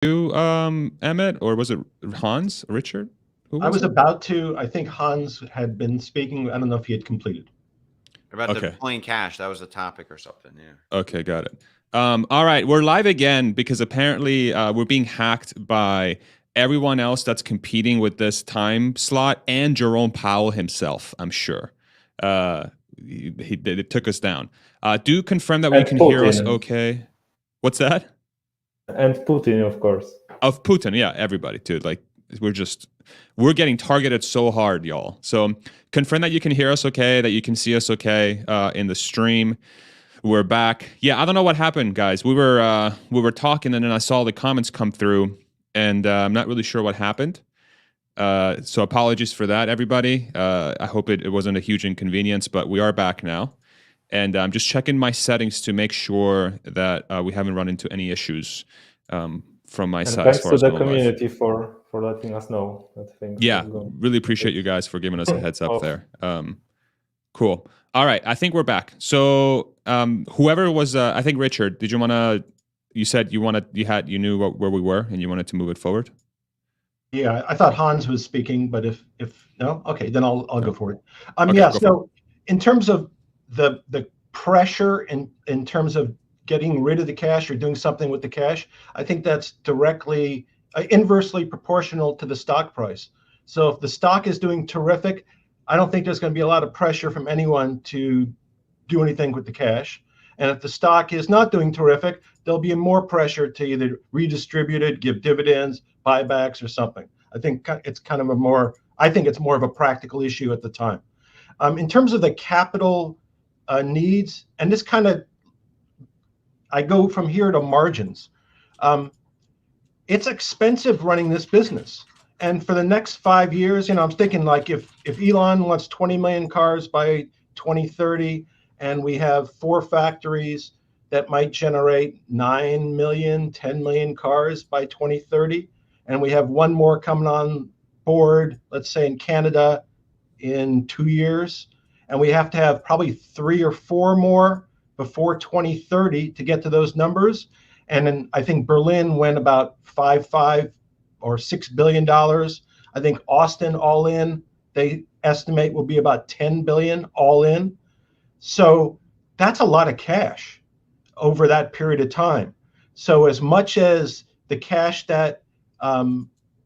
you, Emmett, or was it Hans, Richard? Who I was was it? about to. I think Hans had been speaking. I don't know if he had completed. About Okay. deploying cash. That was the topic or something. Yeah. Okay, got it. All right, we're live again because apparently we're being hacked by everyone else that's competing with this time slot and Jerome Powell himself, I'm sure. It took us down. Do confirm that we And can hear us Putin. okay. What's that? And Putin, of course. Of Putin, yeah, everybody, dude. Like we're getting targeted so hard, y'all. So confirm that you can hear us okay, that you can see us okay in the stream. We're back. Yeah, I don't know what happened, guys. We were talking, and then I saw the comments come through, and I'm not really sure what happened. So apologies for that, everybody. I hope it wasn't a huge inconvenience, but we are back now, and I'm just checking my settings to make sure that we haven't run into any issues from my side. Thanks as far to as the going live. community for letting us know that things. Yeah, really appreciate you guys for giving us a heads up there. Cool. All right, I think we're back. So whoever was, I think Richard, did you want to? You said you knew where we were and you wanted to move it forward. Yeah, I thought Hans was speaking, but if no, okay, then I'll go for it. Okay, Yeah. So in terms of the pressure in terms of getting rid of the cash or doing something with the cash, I think that's directly inversely proportional to the stock price. So if the stock is doing terrific, I don't think there's going to be a lot of pressure from anyone to do anything with the cash. And if the stock is not doing terrific, there'll be more pressure to either redistribute it, give dividends, buybacks, or something. I think it's kind of it's more of a practical issue at the time. In terms of the capital needs, and this kind of, I go from here to margins. It's expensive running this business. And for the next 5 years, I'm thinking like if Elon wants 20 million cars by 2030, and we have 4 factories that might generate 9 million, 10 million cars by 2030, and we have one more coming on board, let's say in Canada in 2 years, and we have to have probably 3 or 4 more before 2030 to get to those numbers. And then I think Berlin went about $5 or $6 billion. I think Austin all in, they estimate will be about 10 billion all in. So that's a lot of cash over that period of time. So as much as the cash that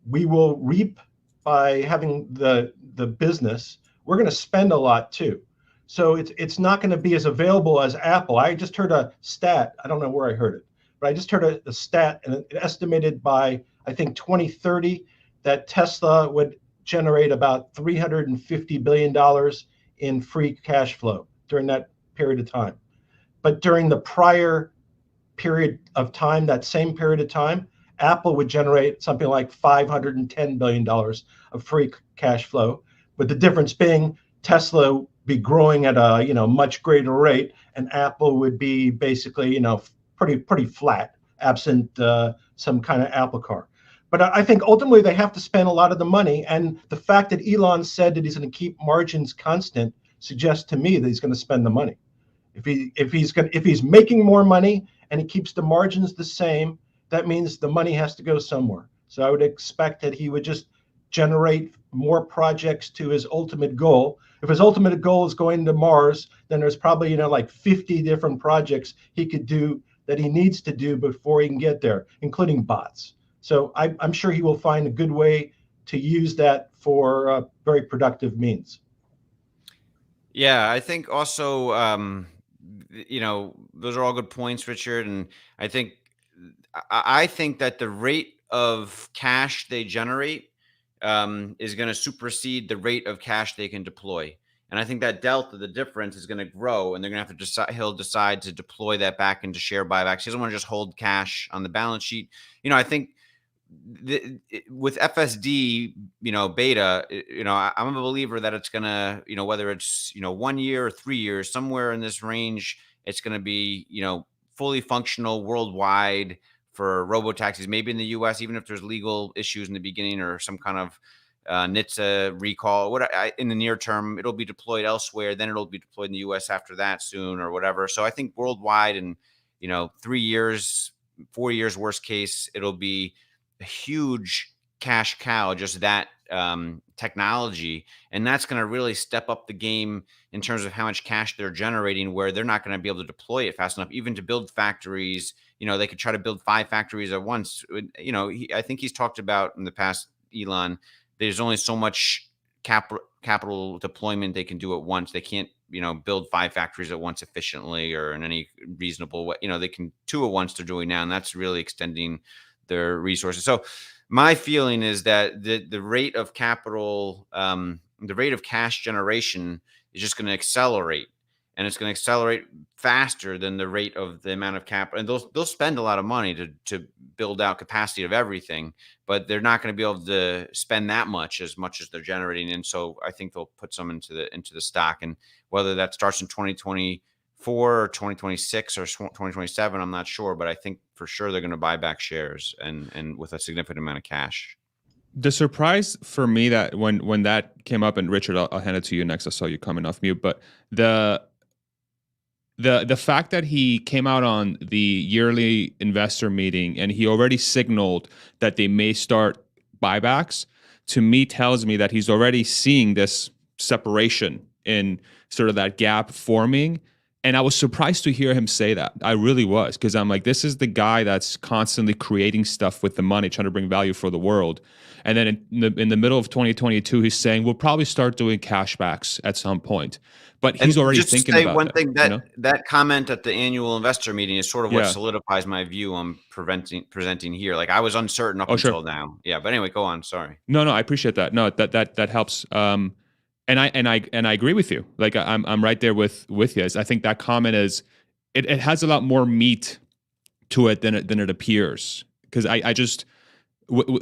we will reap by having the business, we're going to spend a lot too. So it's not going to be as available as Apple. I just heard a stat. I don't know where I heard it, but I just heard a stat, and it estimated by, I think, 2030 that Tesla would generate about $350 billion in free cash flow during that period of time. But during the prior period of time, that same period of time, Apple would generate something like $510 billion of free cash flow, with the difference being Tesla be growing at a much greater rate, and Apple would be basically pretty flat, absent some kind of Apple car. But I think ultimately they have to spend a lot of the money, and the fact that Elon said that he's going to keep margins constant suggests to me that he's going to spend the money. If he's making more money and he keeps the margins the same, that means the money has to go somewhere. So I would expect that he would just generate more projects to his ultimate goal. If his ultimate goal is going to Mars, then there's probably like 50 different projects he could do that he needs to do before he can get there, including bots. So I'm sure he will find a good way to use that for very productive means. Yeah, I think also, those are all good points, Richard. And I think that the rate of cash they generate is going to supersede the rate of cash they can deploy. And I think that delta, the difference, is going to grow, and they're going to have to decide. He'll decide to deploy that back into share buybacks. He doesn't want to just hold cash on the balance sheet. I think with FSD, beta, I'm a believer that it's going to, whether it's 1 year or 3 years, somewhere in this range, it's going to be fully functional worldwide for robo-taxis, maybe in the US, even if there's legal issues in the beginning or some kind of NHTSA recall. In the near term, it'll be deployed elsewhere. Then it'll be deployed in the US after that soon or whatever. So I think worldwide in 3 years, 4 years, worst case, it'll be a huge cash cow, just that technology. And that's going to really step up the game in terms of how much cash they're generating, where they're not going to be able to deploy it fast enough, even to build factories. They could try to build 5 factories at once. I think he's talked about in the past, Elon, there's only so much capital deployment they can do at once. They can't, build 5 factories at once efficiently or in any reasonable way. They can 2 at once they're doing now, and that's really extending their resources. So my feeling is that the rate of capital, the rate of cash generation is just going to accelerate, and it's going to accelerate faster than the rate of the amount of capital. And they'll spend a lot of money to build out capacity of everything, but they're not going to be able to spend that much as they're generating. And so I think they'll put some into the stock, and whether that starts in 2024 or 2026 or 2027, I'm not sure, but I think for sure they're going to buy back shares and with a significant amount of cash. The surprise for me that when that came up, and Richard, I'll hand it to you next. I saw you coming off mute, but the fact that he came out on the yearly investor meeting and he already signaled that they may start buybacks, to me tells me that he's already seeing this separation in sort of that gap forming. And I was surprised to hear him say that. I really was, because I'm like, this is the guy that's constantly creating stuff with the money, trying to bring value for the world. And then in the middle of 2022, he's saying we'll probably start doing cashbacks at some point. But he's already thinking about one that, thing that comment at the annual investor meeting is sort of what solidifies my view on presenting here. Like I was uncertain up until now. Yeah, but anyway, go on. Sorry. No, I appreciate that. No, that helps. And I agree with you. Like I'm right there with you. I think that comment is it has a lot more meat to it than it appears. Because I just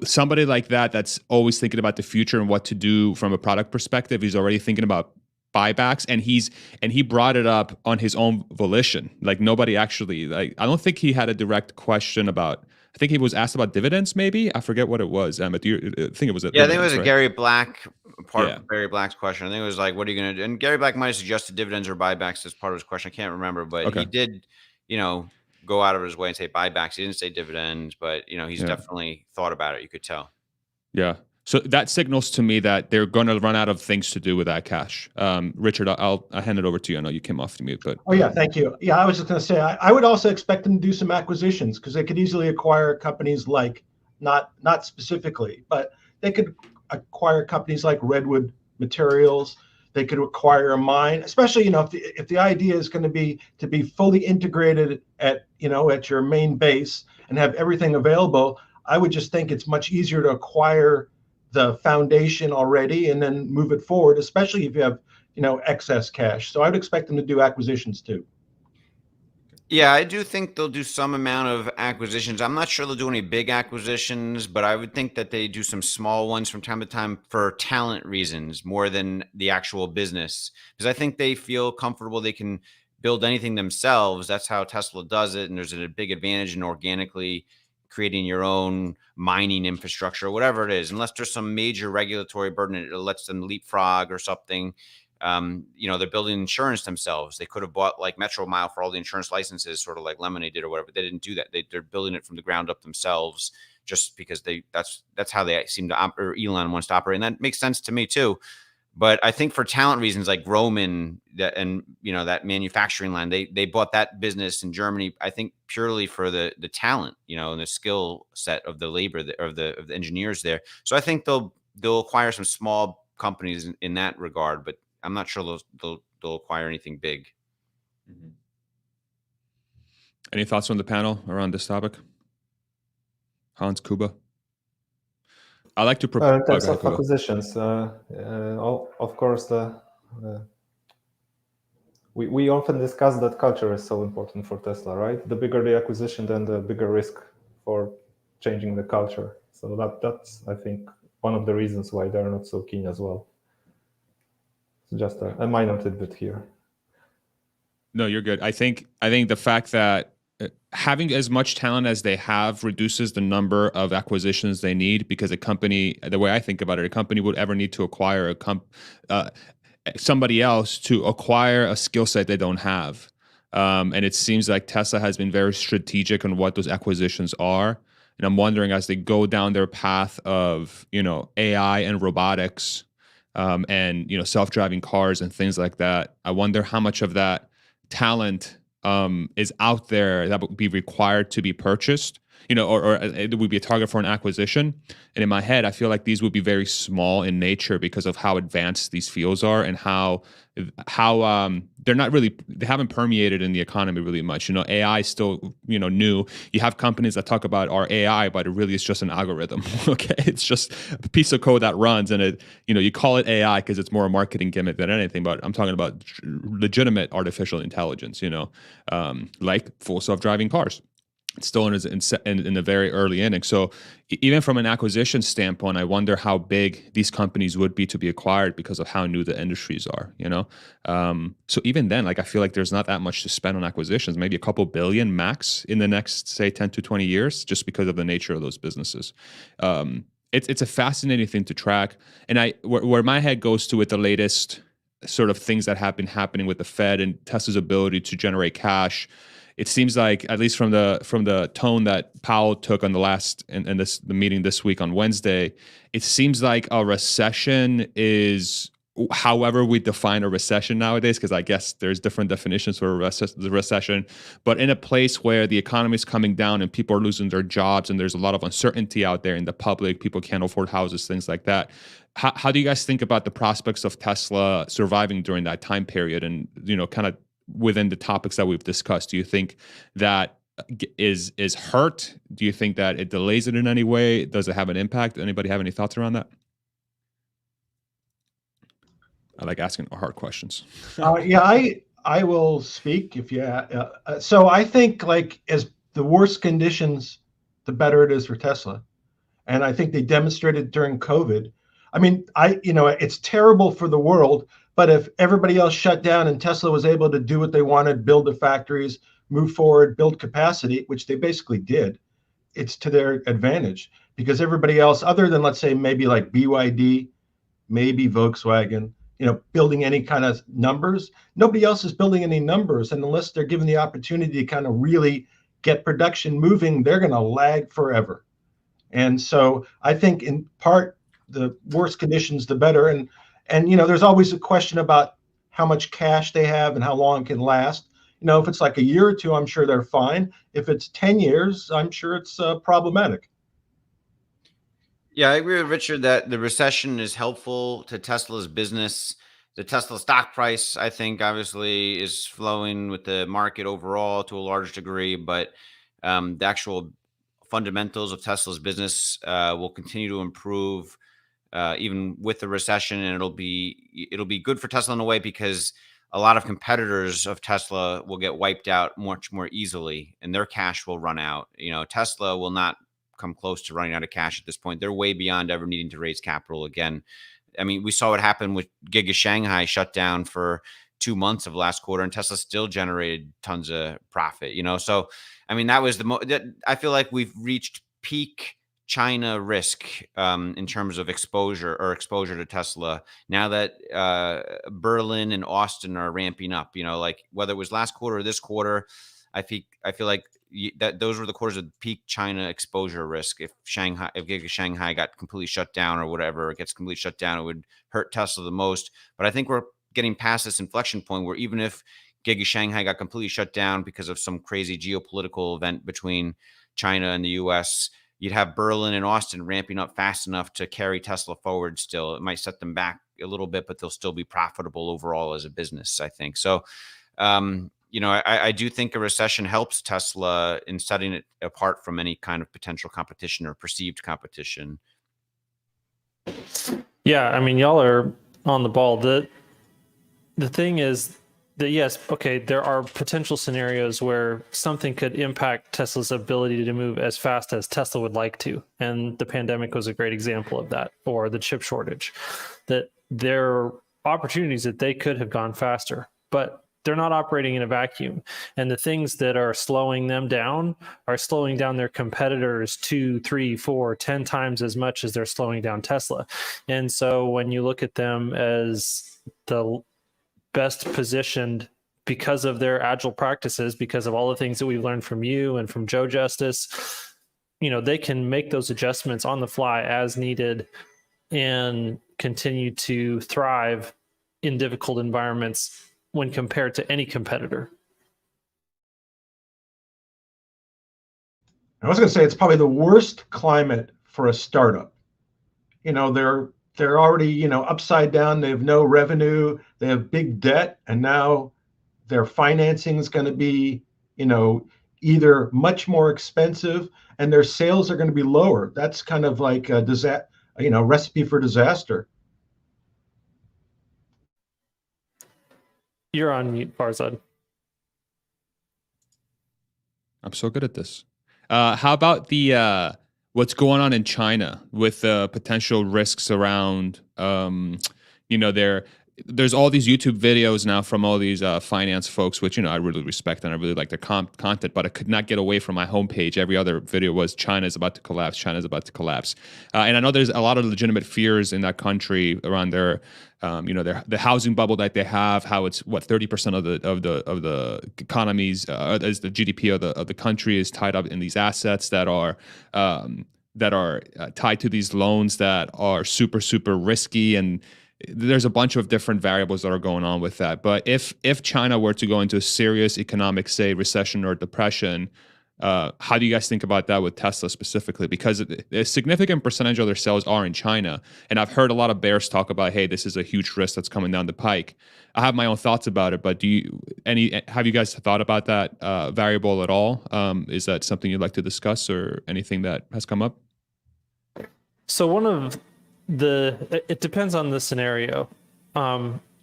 somebody like that's always thinking about the future and what to do from a product perspective. He's already thinking about buybacks, and he brought it up on his own volition. Like nobody actually, I don't think he had a direct question about. I think he was asked about dividends, maybe. I forget what it was. I think it was. I think it was a Gary Black part of Gary Black's question. I think it was like, what are you going to do? And Gary Black might have suggested dividends or buybacks as part of his question. I can't remember, but he did, go out of his way and say buybacks. He didn't say dividends, but he's definitely thought about it. You could tell. Yeah. So that signals to me that they're going to run out of things to do with that cash. Richard, I'll hand it over to you. I know you came off the mute, but thank you. Yeah, I was just going to say I would also expect them to do some acquisitions, because they could easily acquire companies like not specifically, but they could acquire companies like Redwood Materials. They could acquire a mine, especially if the idea is going to be fully integrated at your main base and have everything available. I would just think it's much easier to acquire the foundation already and then move it forward, especially if you have excess cash. So I would expect them to do acquisitions too. Yeah, I do think they'll do some amount of acquisitions. I'm not sure they'll do any big acquisitions, but I would think that they do some small ones from time to time for talent reasons more than the actual business, because I think they feel comfortable they can build anything themselves. That's how Tesla does it, and there's a big advantage in organically creating your own mining infrastructure, whatever it is, unless there's some major regulatory burden, it lets them leapfrog or something. They're building insurance themselves. They could have bought like Metro Mile for all the insurance licenses, sort of like Lemonade did or whatever. But they didn't do that. They're building it from the ground up themselves, just because that's how they seem to operate, or Elon wants to operate. And that makes sense to me too. But I think for talent reasons, like Roman that manufacturing line, they bought that business in Germany, I think purely for the talent, and the skill set of the labor of the engineers there. So I think they'll acquire some small companies in that regard, but I'm not sure they'll acquire anything big. Mm-hmm. Any thoughts from the panel around this topic? Hans, Kuba? I like to prepare. In terms of acquisitions, of course, we often discuss that culture is so important for Tesla, right? The bigger the acquisition, then the bigger risk for changing the culture. So that's, I think, one of the reasons why they're not so keen as well. It's just a minor tidbit here. No, you're good. I think the fact that having as much talent as they have reduces the number of acquisitions they need, because a company, the way I think about it, a company would ever need to acquire somebody else to acquire a skill set they don't have. And it seems like Tesla has been very strategic on what those acquisitions are. And I'm wondering, as they go down their path of, AI and robotics, and self-driving cars and things like that, I wonder how much of that talent is out there that would be required to be purchased, or it would be a target for an acquisition. And in my head, I feel like these would be very small in nature because of how advanced these fields are and how they haven't permeated in the economy really much. AI is still, new. You have companies that talk about our AI, but it really is just an algorithm. Okay. It's just a piece of code that runs, and you call it AI because it's more a marketing gimmick than anything, but I'm talking about legitimate artificial intelligence, like full self-driving cars. It's still in the very early innings. So even from an acquisition standpoint, I wonder how big these companies would be to be acquired because of how new the industries are, So even then, I feel like there's not that much to spend on acquisitions, maybe a couple billion max in the next, say, 10 to 20 years, just because of the nature of those businesses. It's a fascinating thing to track. And where my head goes to with the latest sort of things that have been happening with the Fed and Tesla's ability to generate cash, it seems like, at least from the tone that Powell took on the meeting this week on Wednesday, it seems like a recession is, however we define a recession nowadays, because I guess there's different definitions for the recession, but in a place where the economy is coming down and people are losing their jobs and there's a lot of uncertainty out there in the public, people can't afford houses, things like that. How do you guys think about the prospects of Tesla surviving during that time period, and kind of within the topics that we've discussed? Do you think that is hurt? Do you think that it delays it in any way? Does it have an impact? Anybody have any thoughts around that? I like asking hard questions. I will speak if you. So I think as the worse conditions, the better it is for Tesla, and I think they demonstrated during COVID. I mean, it's terrible for the world. But if everybody else shut down and Tesla was able to do what they wanted, build the factories, move forward, build capacity, which they basically did, it's to their advantage, because everybody else, other than, let's say, maybe like BYD, maybe Volkswagen, building any kind of numbers, nobody else is building any numbers. And unless they're given the opportunity to kind of really get production moving, they're going to lag forever. And so I think in part, the worse conditions, the better. And there's always a question about how much cash they have and how long it can last. If it's like a year or two, I'm sure they're fine. If it's 10 years, I'm sure it's problematic. Yeah, I agree with Richard that the recession is helpful to Tesla's business. The Tesla stock price, I think, obviously is flowing with the market overall to a large degree, but the actual fundamentals of Tesla's business will continue to improve even with the recession, and it'll be good for Tesla in a way, because a lot of competitors of Tesla will get wiped out much more easily, and their cash will run out. Tesla will not come close to running out of cash at this point. They're way beyond ever needing to raise capital again. I mean, we saw what happened with Giga Shanghai shut down for 2 months of last quarter, and Tesla still generated tons of profit. So I mean, that was I feel like we've reached peak China risk in terms of exposure to Tesla. Now that Berlin and Austin are ramping up, like whether it was last quarter or this quarter, I feel like that those were the quarters of peak China exposure risk. If Giga Shanghai got completely shut down or whatever, it gets completely shut down, it would hurt Tesla the most. But I think we're getting past this inflection point where even if Giga Shanghai got completely shut down because of some crazy geopolitical event between China and the US, you'd have Berlin and Austin ramping up fast enough to carry Tesla forward still. It might set them back a little bit, but they'll still be profitable overall as a business, I think. So, I do think a recession helps Tesla in setting it apart from any kind of potential competition or perceived competition. Yeah, I mean, y'all are on the ball. The thing is that, yes, okay, there are potential scenarios where something could impact Tesla's ability to move as fast as Tesla would like to. And the pandemic was a great example of that, or the chip shortage. That there are opportunities that they could have gone faster, but they're not operating in a vacuum. And the things that are slowing them down are slowing down their competitors 2, 3, 4, 10 times as much as they're slowing down Tesla. And so when you look at them as the best positioned because of their agile practices, because of all the things that we've learned from you and from Joe Justice, they can make those adjustments on the fly as needed and continue to thrive in difficult environments when compared to any competitor. I was going to say it's probably the worst climate for a startup. They're already, upside down. They have no revenue. They have big debt, and now their financing is going to be, either much more expensive, and their sales are going to be lower. That's kind of like a recipe for disaster. You're on mute, Farzad. I'm so good at this. How about the what's going on in China with potential risks around, there's all these YouTube videos now from all these finance folks, which, I really respect and I really like their content, but I could not get away from my homepage. Every other video was China's about to collapse, China's about to collapse. And I know there's a lot of legitimate fears in that country around their, the housing bubble that they have, how it's 30% of the economies, as the GDP of the country is tied up in these assets that are tied to these loans that are super, super risky, and there's a bunch of different variables that are going on with that. But if China were to go into a serious economic, say, recession or depression, how do you guys think about that with Tesla specifically? Because a significant percentage of their sales are in China. And I've heard a lot of bears talk about, hey, this is a huge risk that's coming down the pike. I have my own thoughts about it, but have you guys thought about that variable at all? Is that something you'd like to discuss or anything that has come up? So it depends on the scenario.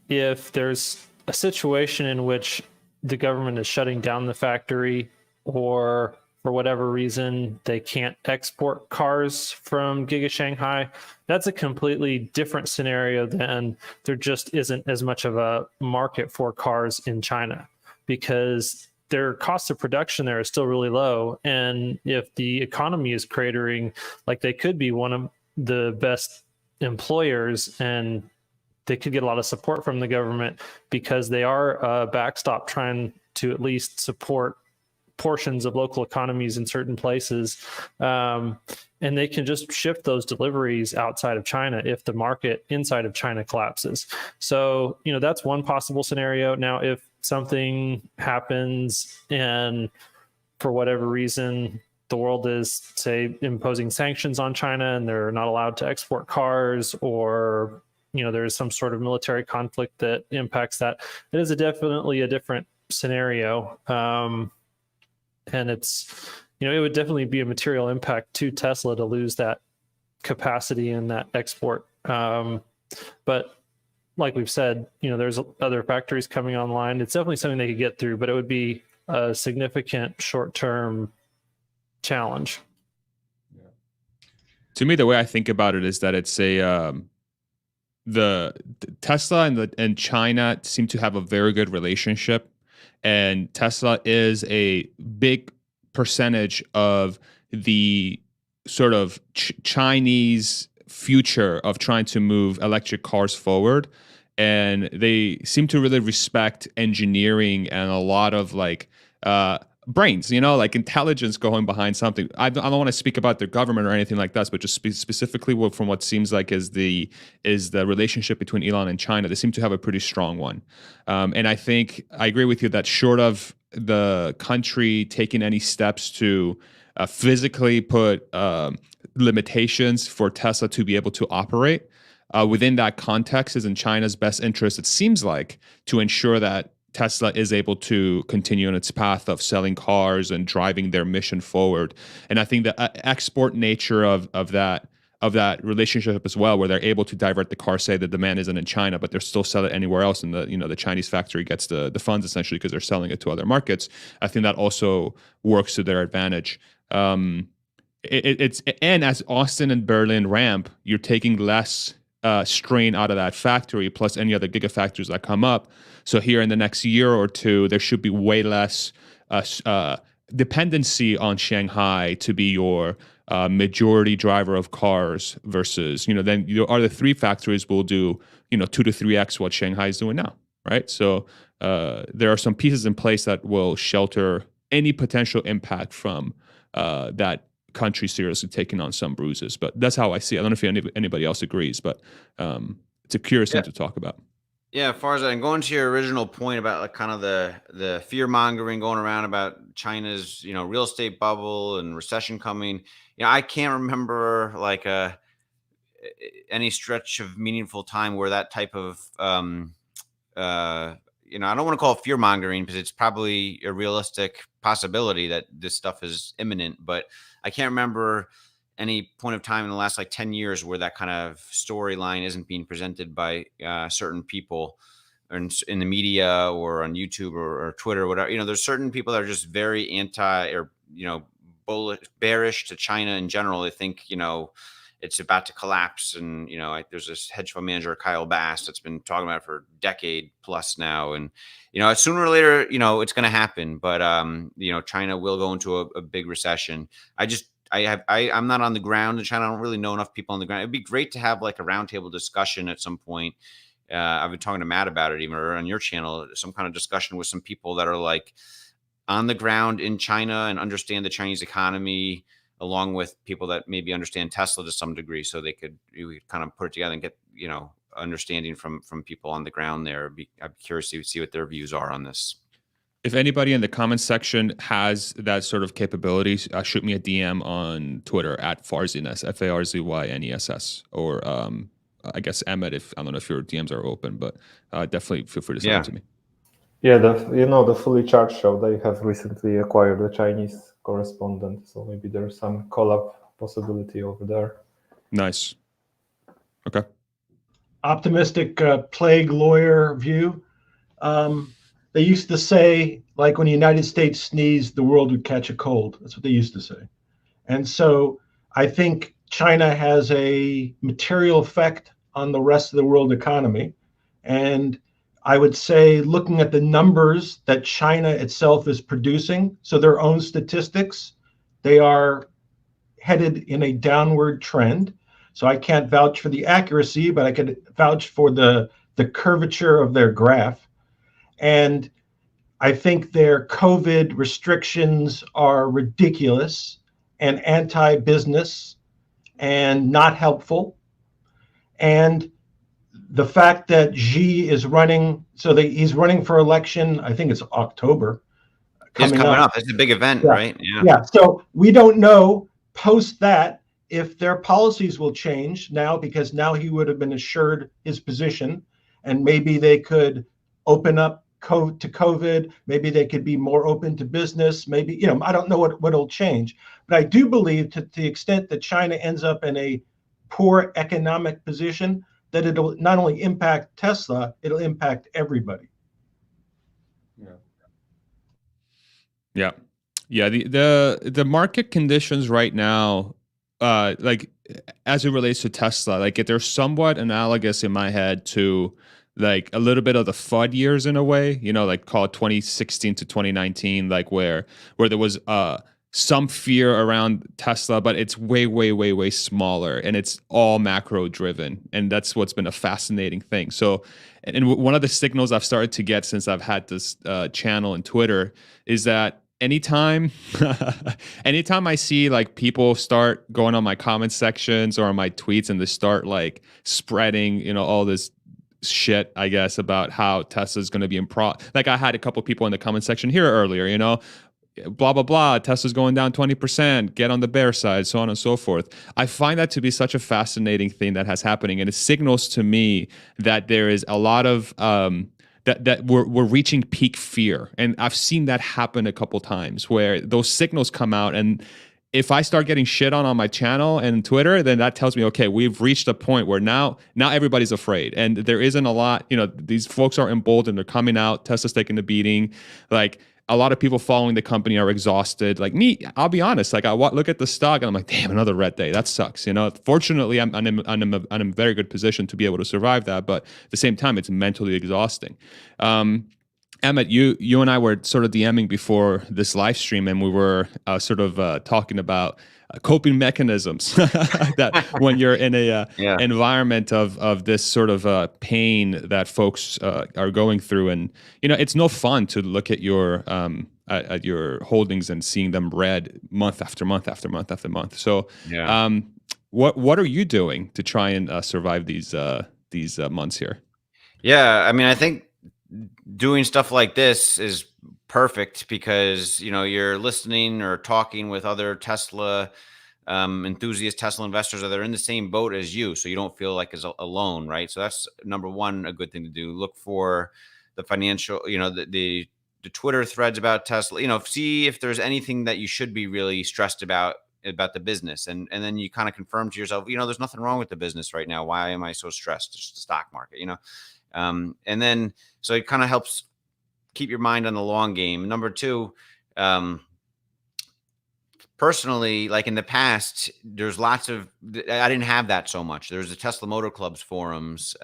If there's a situation in which the government is shutting down the factory, or for whatever reason they can't export cars from Giga Shanghai, that's a completely different scenario than there just isn't as much of a market for cars in China, because their cost of production there is still really low. And if the economy is cratering, like, they could be one of the best employers, and they could get a lot of support from the government because they are a backstop trying to at least support portions of local economies in certain places. And they can just shift those deliveries outside of China if the market inside of China collapses. So, that's one possible scenario. Now, if something happens and for whatever reason the world is, say, imposing sanctions on China and they're not allowed to export cars, or, there's some sort of military conflict that impacts that, it is definitely a different scenario. And it's, it would definitely be a material impact to Tesla to lose that capacity and that export. But like we've said, there's other factories coming online. It's definitely something they could get through, but it would be a significant short-term challenge. Yeah. To me, the way I think about it is that it's the Tesla and China seem to have a very good relationship, and Tesla is a big percentage of the sort of Chinese future of trying to move electric cars forward. And they seem to really respect engineering and a lot of brains, like intelligence going behind something. I don't want to speak about their government or anything like that, but just specifically from what seems like is the relationship between Elon and China. They seem to have a pretty strong one. And I think I agree with you that short of the country taking any steps to physically put limitations for Tesla to be able to operate within that context, is in China's best interest, it seems like, to ensure that Tesla is able to continue on its path of selling cars and driving their mission forward. And I think the export nature of that relationship as well, where they're able to divert the car, say the demand isn't in China, but they're still selling it anywhere else, and the Chinese factory gets the funds essentially because they're selling it to other markets. I think that also works to their advantage. And as Austin and Berlin ramp, you're taking less strain out of that factory, plus any other gigafactories that come up. So here in the next year or two, there should be way less dependency on Shanghai to be your majority driver of cars versus, then your other three factories will do, 2 to 3x what Shanghai is doing now, right? So there are some pieces in place that will shelter any potential impact from that country seriously taking on some bruises. But that's how I see it. I don't know if anybody else agrees, but it's a curious thing to talk about. Yeah, as far as I'm going to your original point about like kind of the fear mongering going around about China's real estate bubble and recession coming. I can't remember like any stretch of meaningful time where that type of I don't want to call it fear mongering because it's probably a realistic possibility that this stuff is imminent, but I can't remember any point of time in the last like 10 years where that kind of storyline isn't being presented by certain people in the media or on YouTube or Twitter or whatever. There's certain people that are just very anti or, bullish, bearish to China in general. They think, it's about to collapse. And, there's this hedge fund manager, Kyle Bass, that's been talking about it for a decade plus now. And, sooner or later, it's going to happen. But, China will go into a big recession. I'm not on the ground in China. I don't really know enough people on the ground. It'd be great to have like a roundtable discussion at some point. I've been talking to Matt about it, even or on your channel, some kind of discussion with some people that are like on the ground in China and understand the Chinese economy, along with people that maybe understand Tesla to some degree, so we could kind of put it together and get understanding from people on the ground there. I'd be curious to see what their views are on this. If anybody in the comments section has that sort of capability, shoot me a DM on Twitter at Farzyness, FARZYNESS, or I guess Emmet. I don't know if your DMs are open, but definitely feel free to send it to me. Yeah, the Fully Charged show, they have recently acquired a Chinese correspondent, so maybe there's some collab possibility over there. Nice. Okay. Optimistic plague lawyer view. They used to say, like when the United States sneezed, the world would catch a cold. That's what they used to say. And so I think China has a material effect on the rest of the world economy. And I would say, looking at the numbers that China itself is producing, so their own statistics, they are headed in a downward trend. So I can't vouch for the accuracy, but I could vouch for the curvature of their graph. And I think their COVID restrictions are ridiculous and anti-business and not helpful. And the fact that Xi is running, he's running for election, I think it's October. Coming up. It's a big event, right? Yeah. So we don't know post that if their policies will change now, because now he would have been assured his position, and maybe they could open up to COVID. Maybe they could be more open to business. Maybe, I don't know what will change. But I do believe, to the extent that China ends up in a poor economic position, that it'll not only impact Tesla, it'll impact everybody. Yeah. The market conditions right now, like as it relates to Tesla, like they're somewhat analogous in my head to like a little bit of the FUD years in a way, like call it 2016 to 2019, like where there was some fear around Tesla, but it's way, way, way, way smaller, and it's all macro driven. And that's what's been a fascinating thing. So, and one of the signals I've started to get since I've had this channel and Twitter is that anytime I see like people start going on my comment sections or on my tweets and they start like spreading, all this shit, I guess, about how Tesla's going to be like I had a couple people in the comment section here earlier, blah, blah, blah, Tesla's going down 20%, get on the bear side, so on and so forth. I find that to be such a fascinating thing that has happening. And it signals to me that there is a lot of, that we're reaching peak fear. And I've seen that happen a couple times where those signals come out, and if I start getting shit on my channel and Twitter, then that tells me, okay, we've reached a point where now everybody's afraid, and there isn't a lot, these folks are emboldened, they're coming out, Tesla's taking the beating, like a lot of people following the company are exhausted. Like me, I'll be honest, like I look at the stock and I'm like, damn, another red day. That sucks. Fortunately, I'm in a very good position to be able to survive that. But at the same time, it's mentally exhausting. Emmet, you and I were sort of DMing before this live stream, and we were talking about coping mechanisms that when you're in a Yeah. environment of this sort of pain that folks are going through. And it's no fun to look at your holdings and seeing them red month after month after month after month. So Yeah. what are you doing to try and survive these months here? Yeah, I mean, I think doing stuff like this is perfect because you're listening or talking with other Tesla enthusiast Tesla investors that are in the same boat as you, so you don't feel like as alone, right? So that's number one, a good thing to do. Look for the financial, the Twitter threads about Tesla. See if there's anything that you should be really stressed about the business, and then you kind of confirm to yourself, there's nothing wrong with the business right now. Why am I so stressed? It's just the stock market, and then so it kind of helps keep your mind on the long game. Number two, personally, like in the past, there's lots of, I didn't have that so much. There's the Tesla Motor Club's forums,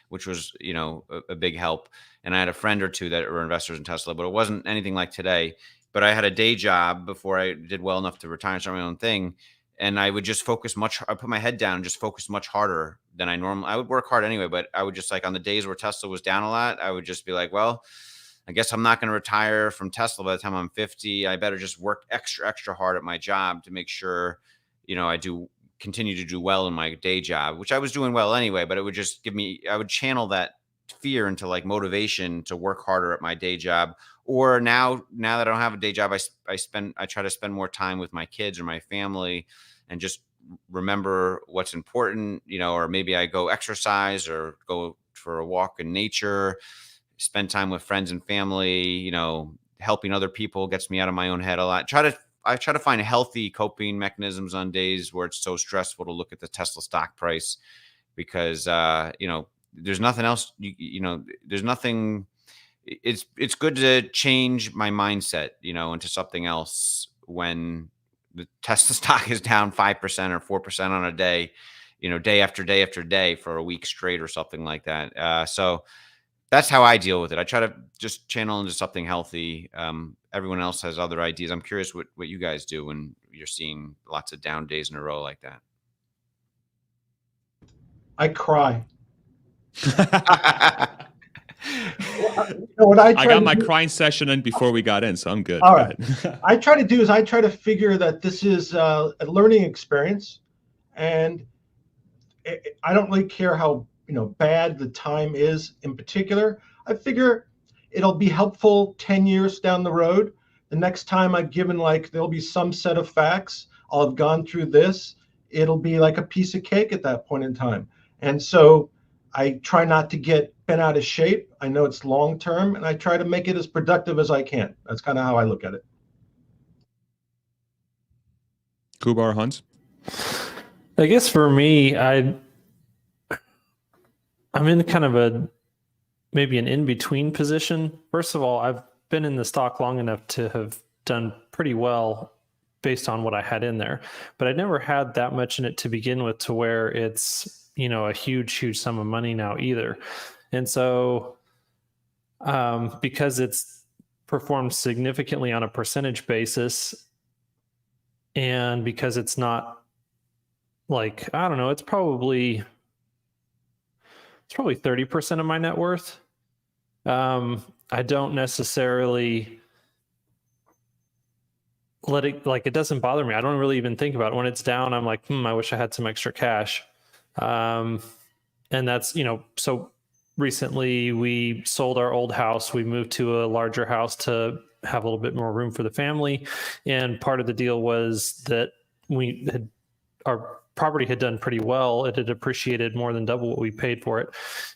which was, a big help. And I had a friend or two that were investors in Tesla, but it wasn't anything like today. But I had a day job before I did well enough to retire and start my own thing. And I would just I put my head down and just focus much harder than I would work hard anyway, but I would just, like, on the days where Tesla was down a lot, I would just be like, well, I guess I'm not going to retire from Tesla by the time I'm 50. I better just work extra hard at my job to make sure, I continue to do well in my day job, which I was doing well anyway, but it would just I would channel that fear into like motivation to work harder at my day job. Or now that I don't have a day job, I try to spend more time with my kids or my family and just remember what's important, or maybe I go exercise or go for a walk in nature, spend time with friends and family, helping other people gets me out of my own head a lot. I try to find healthy coping mechanisms on days where it's so stressful to look at the Tesla stock price, because, there's nothing else, there's nothing. It's good to change my mindset, into something else when the Tesla stock is down 5% or 4% on a day, day after day after day for a week straight or something like that. So that's how I deal with it. I try to just channel into something healthy. Everyone else has other ideas. I'm curious what you guys do when you're seeing lots of down days in a row like that. I cry. I got my crying session in before we got in, so I'm good. All right. I try to figure that this is a learning experience, and I don't really care how bad the time is in particular. I figure it'll be helpful 10 years down the road. The next time I've given, there'll be some set of facts. I'll have gone through this. It'll be like a piece of cake at that point in time. And so I try not to get bent out of shape. I know it's long term, and I try to make it as productive as I can. That's kind of how I look at it. Kubar, Hans? I guess for me, I'm in kind of maybe an in-between position. First of all, I've been in the stock long enough to have done pretty well based on what I had in there, but I never had that much in it to begin with to where it's, a huge sum of money now either. And so, because it's performed significantly on a percentage basis, and because it's not like, I don't know, it's probably 30% of my net worth. I don't necessarily let it, it doesn't bother me. I don't really even think about it. When it's down, I'm like, I wish I had some extra cash. And that's, so recently we sold our old house. We moved to a larger house to have a little bit more room for the family. And part of the deal was that our property had done pretty well. It had appreciated more than double what we paid for it.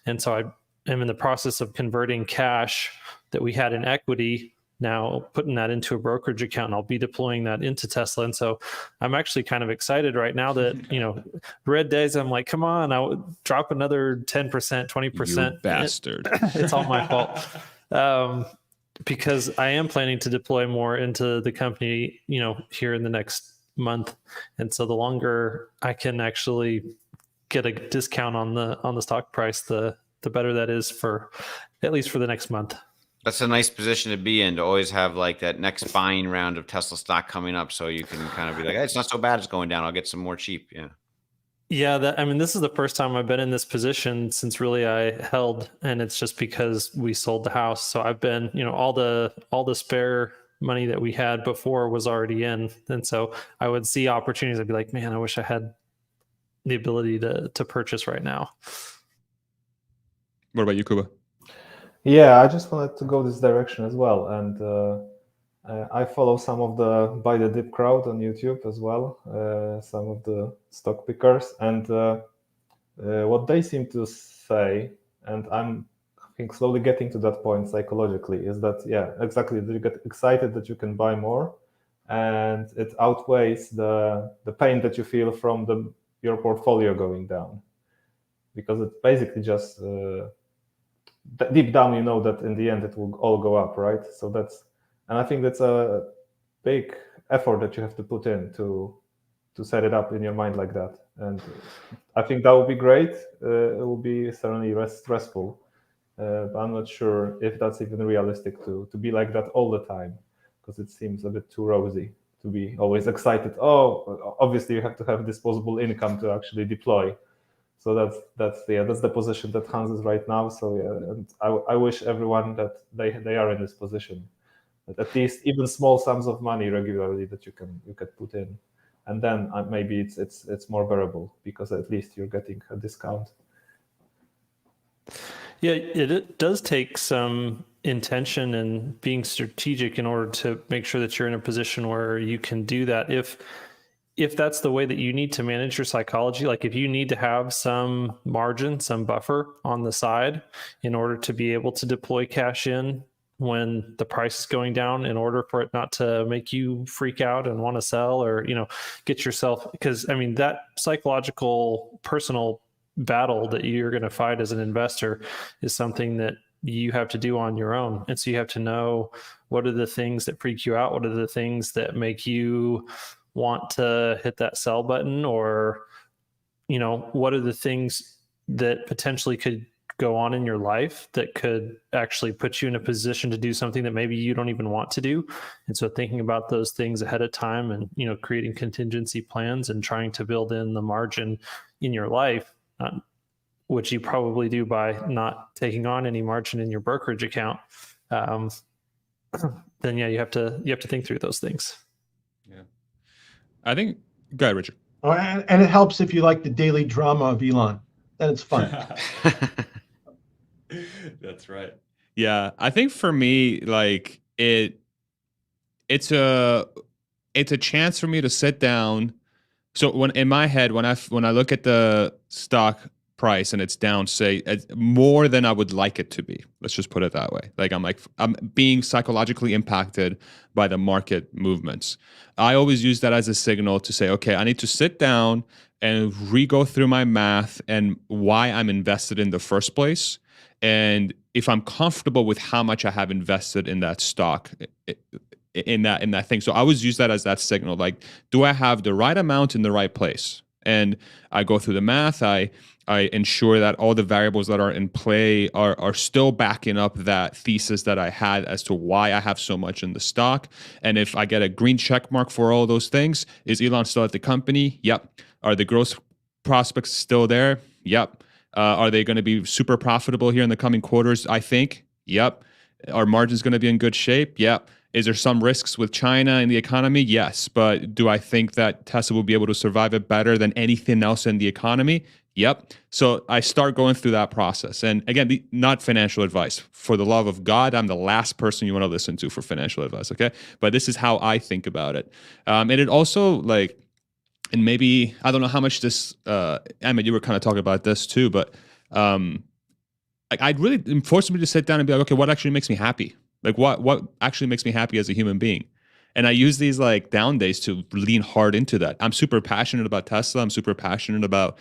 And so I am in the process of converting cash that we had in equity, now putting that into a brokerage account, and I'll be deploying that into Tesla. And so I'm actually kind of excited right now that, red days, I'm like, come on, I'll drop another 10%, 20%. You bastard. It's all my fault. Because I am planning to deploy more into the company, here in the next month. And so the longer I can actually get a discount on the stock price, the better that is, for at least for the next month. That's a nice position to be in, to always have like that next buying round of Tesla stock coming up, so you can kind of be like, hey, it's not so bad, it's going down. I'll get some more cheap. Yeah. Yeah, I mean, this is the first time I've been in this position since really I held, and it's just because we sold the house. So I've been, all the spare money that we had before was already in, and so I would see opportunities. I'd be like, man, I wish I had the ability to purchase right now. What about you, Kuba? Yeah, I just wanted to go this direction as well, and I follow some of the Buy the Dip crowd on YouTube as well, some of the stock pickers, and what they seem to say, and I think slowly getting to that point psychologically, is that, yeah, exactly, that you get excited that you can buy more, and it outweighs the pain that you feel from your portfolio going down, because it basically just deep down you know that in the end it will all go up, right? So and I think that's a big effort that you have to put in to set it up in your mind like that. And I think that would be great. It will be certainly stressful, but I'm not sure if that's even realistic to be like that all the time, because it seems a bit too rosy to be always excited. Oh, obviously you have to have disposable income to actually deploy. So that's the position that Hans is right now. So yeah, and I wish everyone that they are in this position, that at least even small sums of money regularly that you can put in, and then maybe it's more bearable, because at least you're getting a discount. Yeah, it does take some intention and being strategic in order to make sure that you're in a position where you can do that. If that's the way that you need to manage your psychology, like if you need to have some margin, some buffer on the side in order to be able to deploy cash in when the price is going down, in order for it not to make you freak out and want to sell, or, get yourself, because I mean, that psychological personal battle that you're going to fight as an investor is something that you have to do on your own. And so you have to know, what are the things that freak you out? What are the things that make you want to hit that sell button? Or, what are the things that potentially could go on in your life that could actually put you in a position to do something that maybe you don't even want to do? And so thinking about those things ahead of time, and, creating contingency plans and trying to build in the margin in your life, which you probably do by not taking on any margin in your brokerage account, then yeah, you have to think through those things. Yeah, I think. Go ahead, Richard. Oh, and it helps if you like the daily drama of Elon. Then it's fun. That's right. Yeah, I think for me, like it's a chance for me to sit down. So when in my head, when I look at the stock price and it's down, say, more than I would like it to be, let's just put it that way. Like I'm being psychologically impacted by the market movements. I always use that as a signal to say, okay, I need to sit down and re-go through my math and why I'm invested in the first place. And if I'm comfortable with how much I have invested in that stock, in that thing. So I always use that as that signal. Like, do I have the right amount in the right place? And I go through the math. I ensure that all the variables that are in play are still backing up that thesis that I had as to why I have so much in the stock. And if I get a green check mark for all those things, is Elon still at the company? Yep. Are the growth prospects still there? Yep. Are they going to be super profitable here in the coming quarters? I think. Yep. Are margins going to be in good shape? Yep. Is there some risks with China and the economy? Yes. But do I think that Tesla will be able to survive it better than anything else in the economy? Yep. So I start going through that process. And again, not financial advice. For the love of God, I'm the last person you want to listen to for financial advice, okay? But this is how I think about it. And it also, like, and maybe, I don't know how much this, Emmet, you were kind of talking about this too, but I'd really force me to sit down and be like, okay, what actually makes me happy? Like what actually makes me happy as a human being? And I use these like down days to lean hard into that. I'm super passionate about Tesla. I'm super passionate about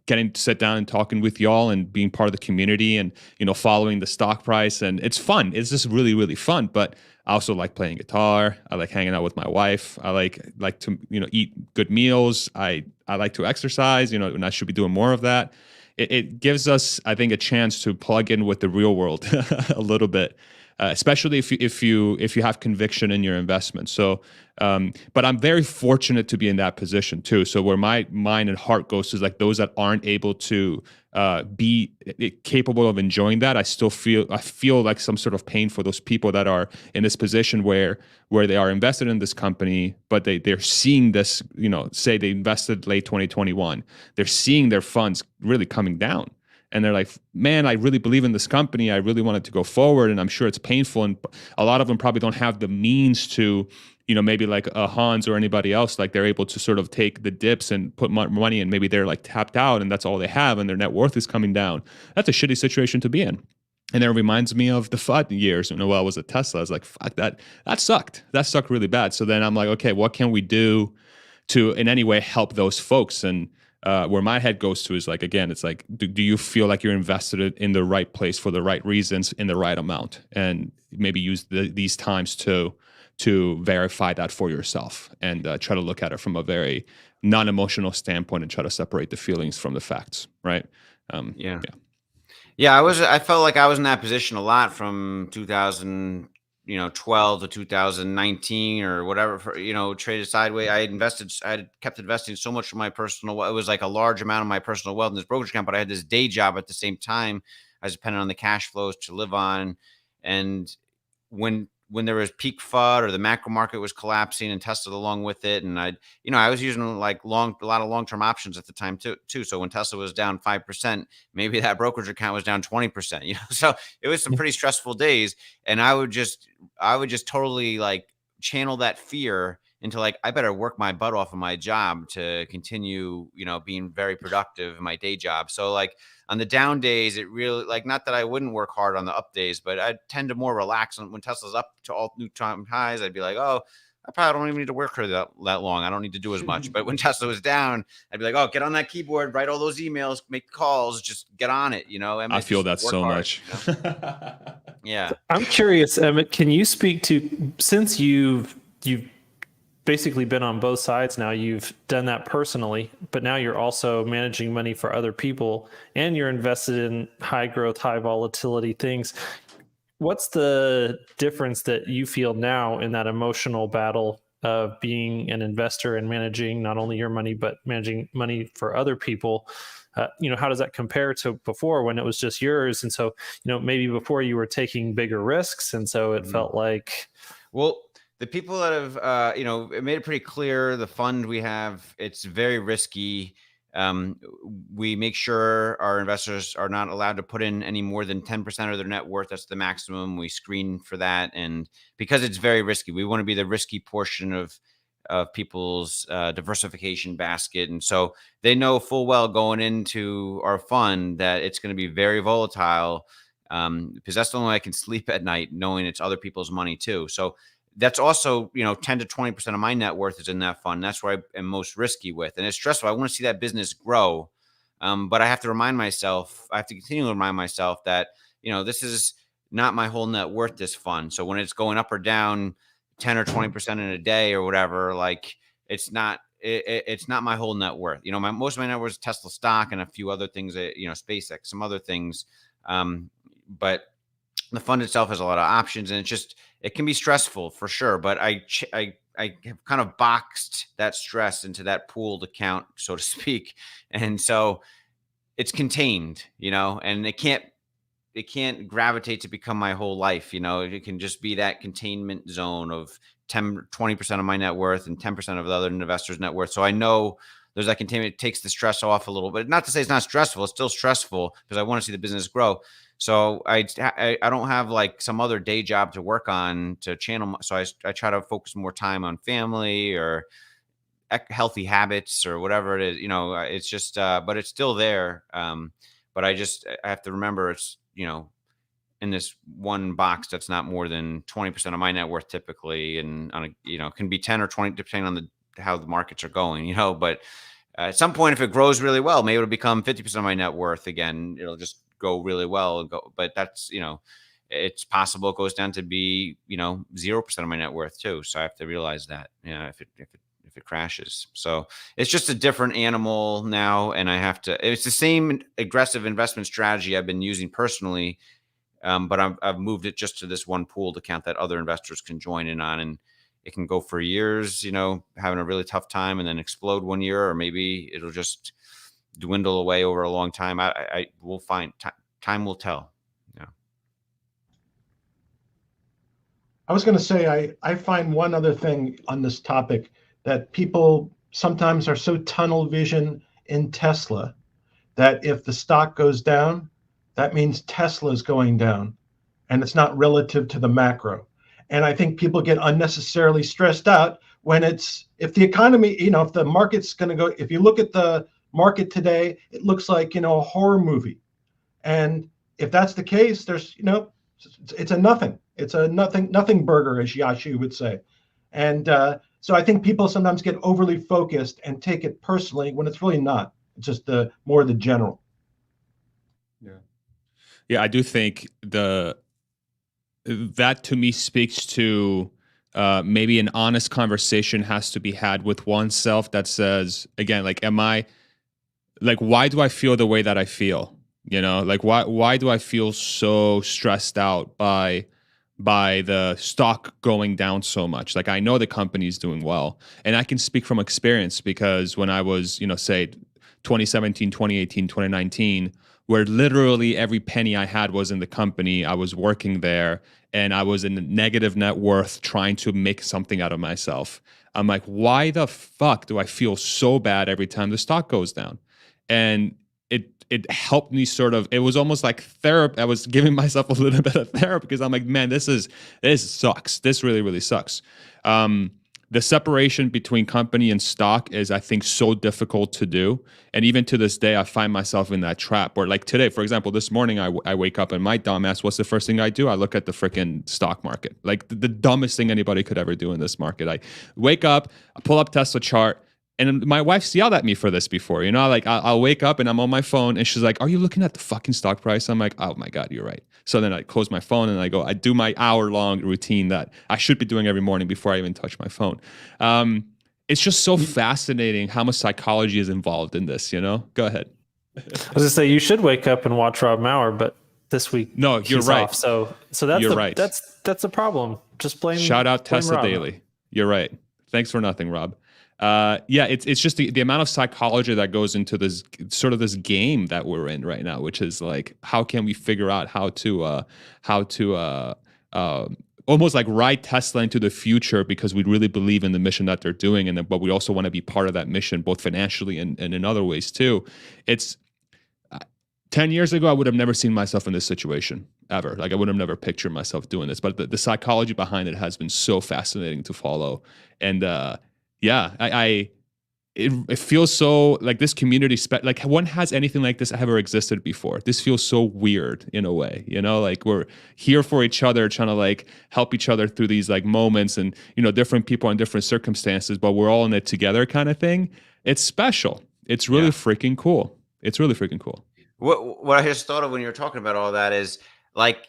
getting to sit down and talking with y'all and being part of the community and, following the stock price. And it's fun. It's just really, really fun. But I also like playing guitar. I like hanging out with my wife. I like to, eat good meals. I like to exercise, and I should be doing more of that. It gives us, I think, a chance to plug in with the real world a little bit. especially if you have conviction in your investment. So, but I'm very fortunate to be in that position too. So where my mind and heart goes to is like those that aren't able to be capable of enjoying that. I feel like some sort of pain for those people that are in this position where they are invested in this company, but they're seeing this, say they invested late 2021, they're seeing their funds really coming down. And they're like, man, I really believe in this company. I really want it to go forward. And I'm sure it's painful. And a lot of them probably don't have the means to, maybe like a Hans or anybody else, like they're able to sort of take the dips and put money in. Maybe they're like tapped out and that's all they have and their net worth is coming down. That's a shitty situation to be in. And it reminds me of the FUD years. While I was at Tesla, I was like, fuck, that sucked. That sucked really bad. So then I'm like, okay, what can we do to in any way help those folks? And where my head goes to is like, again, it's like, do you feel like you're invested in the right place for the right reasons in the right amount? And maybe use these times to verify that for yourself and try to look at it from a very non-emotional standpoint and try to separate the feelings from the facts, right? Yeah, I felt like I was in that position a lot from 2012 to 2019 or whatever, traded sideways. I had kept investing so much of my personal, it was like a large amount of my personal wealth in this brokerage account, but I had this day job at the same time. I was dependent on the cash flows to live on. And when there was peak FUD or the macro market was collapsing and Tesla along with it. And I was using like a lot of long-term options at the time too. So when Tesla was down 5%, maybe that brokerage account was down 20%, so it was some pretty stressful days. And I would just totally like channel that fear into like, I better work my butt off of my job to continue, being very productive in my day job. So like on the down days, it really like, not that I wouldn't work hard on the up days, but I tend to more relax when Tesla's up to all new time highs. I'd be like, oh, I probably don't even need to work for that long. I don't need to do as much. But when Tesla was down, I'd be like, oh, get on that keyboard, write all those emails, make calls, just get on it. Emmett, I feel that so hard, much. Yeah. I'm curious, Emmett, can you speak to, since you've basically been on both sides now, you've done that personally, but now you're also managing money for other people and you're invested in high growth, high volatility things. What's the difference that you feel now in that emotional battle of being an investor and managing not only your money, but managing money for other people? How does that compare to before when it was just yours? And so, maybe before you were taking bigger risks. And so it felt like, well, the people that have, it made it pretty clear the fund we have, it's very risky. We make sure our investors are not allowed to put in any more than 10% of their net worth. That's the maximum. We screen for that. And because it's very risky, we want to be the risky portion of people's diversification basket. And so they know full well going into our fund that it's going to be very volatile, because that's the only way I can sleep at night, knowing it's other people's money too. So that's also, 10 to 20% of my net worth is in that fund. That's where I am most risky with. And it's stressful. I want to see that business grow. But I have to continue to remind myself that, this is not my whole net worth, this fund. So when it's going up or down 10 or 20% in a day or whatever, like it's not my whole net worth. Most of my net worth is Tesla stock and a few other things that, SpaceX, some other things. But the fund itself has a lot of options, and it can be stressful for sure. But I have kind of boxed that stress into that pooled account, so to speak. And so it's contained, and it can't gravitate to become my whole life. It can just be that containment zone of 20% of my net worth and 10% of the other investors' net worth. So I know there's that containment. It takes the stress off a little bit. Not to say it's not stressful. It's still stressful because I want to see the business grow. So I don't have like some other day job to work on to channel. So I try to focus more time on family or healthy habits or whatever it is. It's just, but it's still there. But I have to remember it's, in this one box that's not more than 20% of my net worth typically, and can be 10 or 20 depending on how the markets are going. But at some point, if it grows really well, maybe it'll become 50% of my net worth again. It'll just go really well and go. But that's it's possible it goes down to be 0% of my net worth too. So I have to realize that if it crashes. So it's just a different animal now, and it's the same aggressive investment strategy I've been using personally. But I've moved it just to this one pooled account that other investors can join in on, and it can go for years, having a really tough time and then explode one year, or maybe it'll just dwindle away over a long time. I will find time will tell. Yeah. I was going to say, I find one other thing on this topic, that people sometimes are so tunnel vision in Tesla that if the stock goes down, that means Tesla is going down, and it's not relative to the macro. And I think people get unnecessarily stressed out when if the economy, if the market's going to go, if you look at the market today, it looks like, a horror movie. And if that's the case, there's, it's a nothing. It's a nothing burger, as Yashu would say. And so I think people sometimes get overly focused and take it personally when it's really not. It's just more the general. Yeah, I do think that to me speaks to maybe an honest conversation has to be had with oneself that says, again, like, why do I feel the way that I feel? Why do I feel so stressed out by the stock going down so much? Like, I know the company's doing well, and I can speak from experience, because when I was, say 2017, 2018, 2019, where literally every penny I had was in the company, I was working there, and I was in negative net worth trying to make something out of myself. I'm like, why the fuck do I feel so bad every time the stock goes down? And it helped me it was almost like therapy. I was giving myself a little bit of therapy, because I'm like, man, this sucks. This really, really sucks. The separation between company and stock is, I think, so difficult to do. And even to this day, I find myself in that trap where, like today, for example, this morning, I wake up and my dumbass, what's the first thing I do? I look at the freaking stock market. Like the dumbest thing anybody could ever do in this market. I wake up, I pull up Tesla chart, and my wife's yelled at me for this before. Like I'll wake up and I'm on my phone and she's like, are you looking at the fucking stock price? I'm like, oh my God, you're right. So then I close my phone and I do my hour-long routine that I should be doing every morning before I even touch my phone. It's just so fascinating how much psychology is involved in this, Go ahead. I was gonna say, you should wake up and watch Rob Maurer, but this week, no, you're right. Off, so that's right. That's a problem. Just blame. Shout out Tesla Rob. Daily. You're right. Thanks for nothing, Rob. It's just the amount of psychology that goes into this sort of this game that we're in right now, which is like, how can we figure out how to almost like ride Tesla into the future, because we really believe in the mission that they're doing, but we also want to be part of that mission, both financially and in other ways too. It's 10 years ago, I would have never seen myself in this situation ever. Like, I would have never pictured myself doing this, but the psychology behind it has been so fascinating to follow. And it feels so like this community, like when has anything like this ever existed before? This feels so weird in a way, like we're here for each other, trying to like help each other through these like moments, and, different people in different circumstances, but we're all in it together kind of thing. It's special. It's really freaking cool. It's really freaking cool. What I just thought of when you were talking about all that is, like,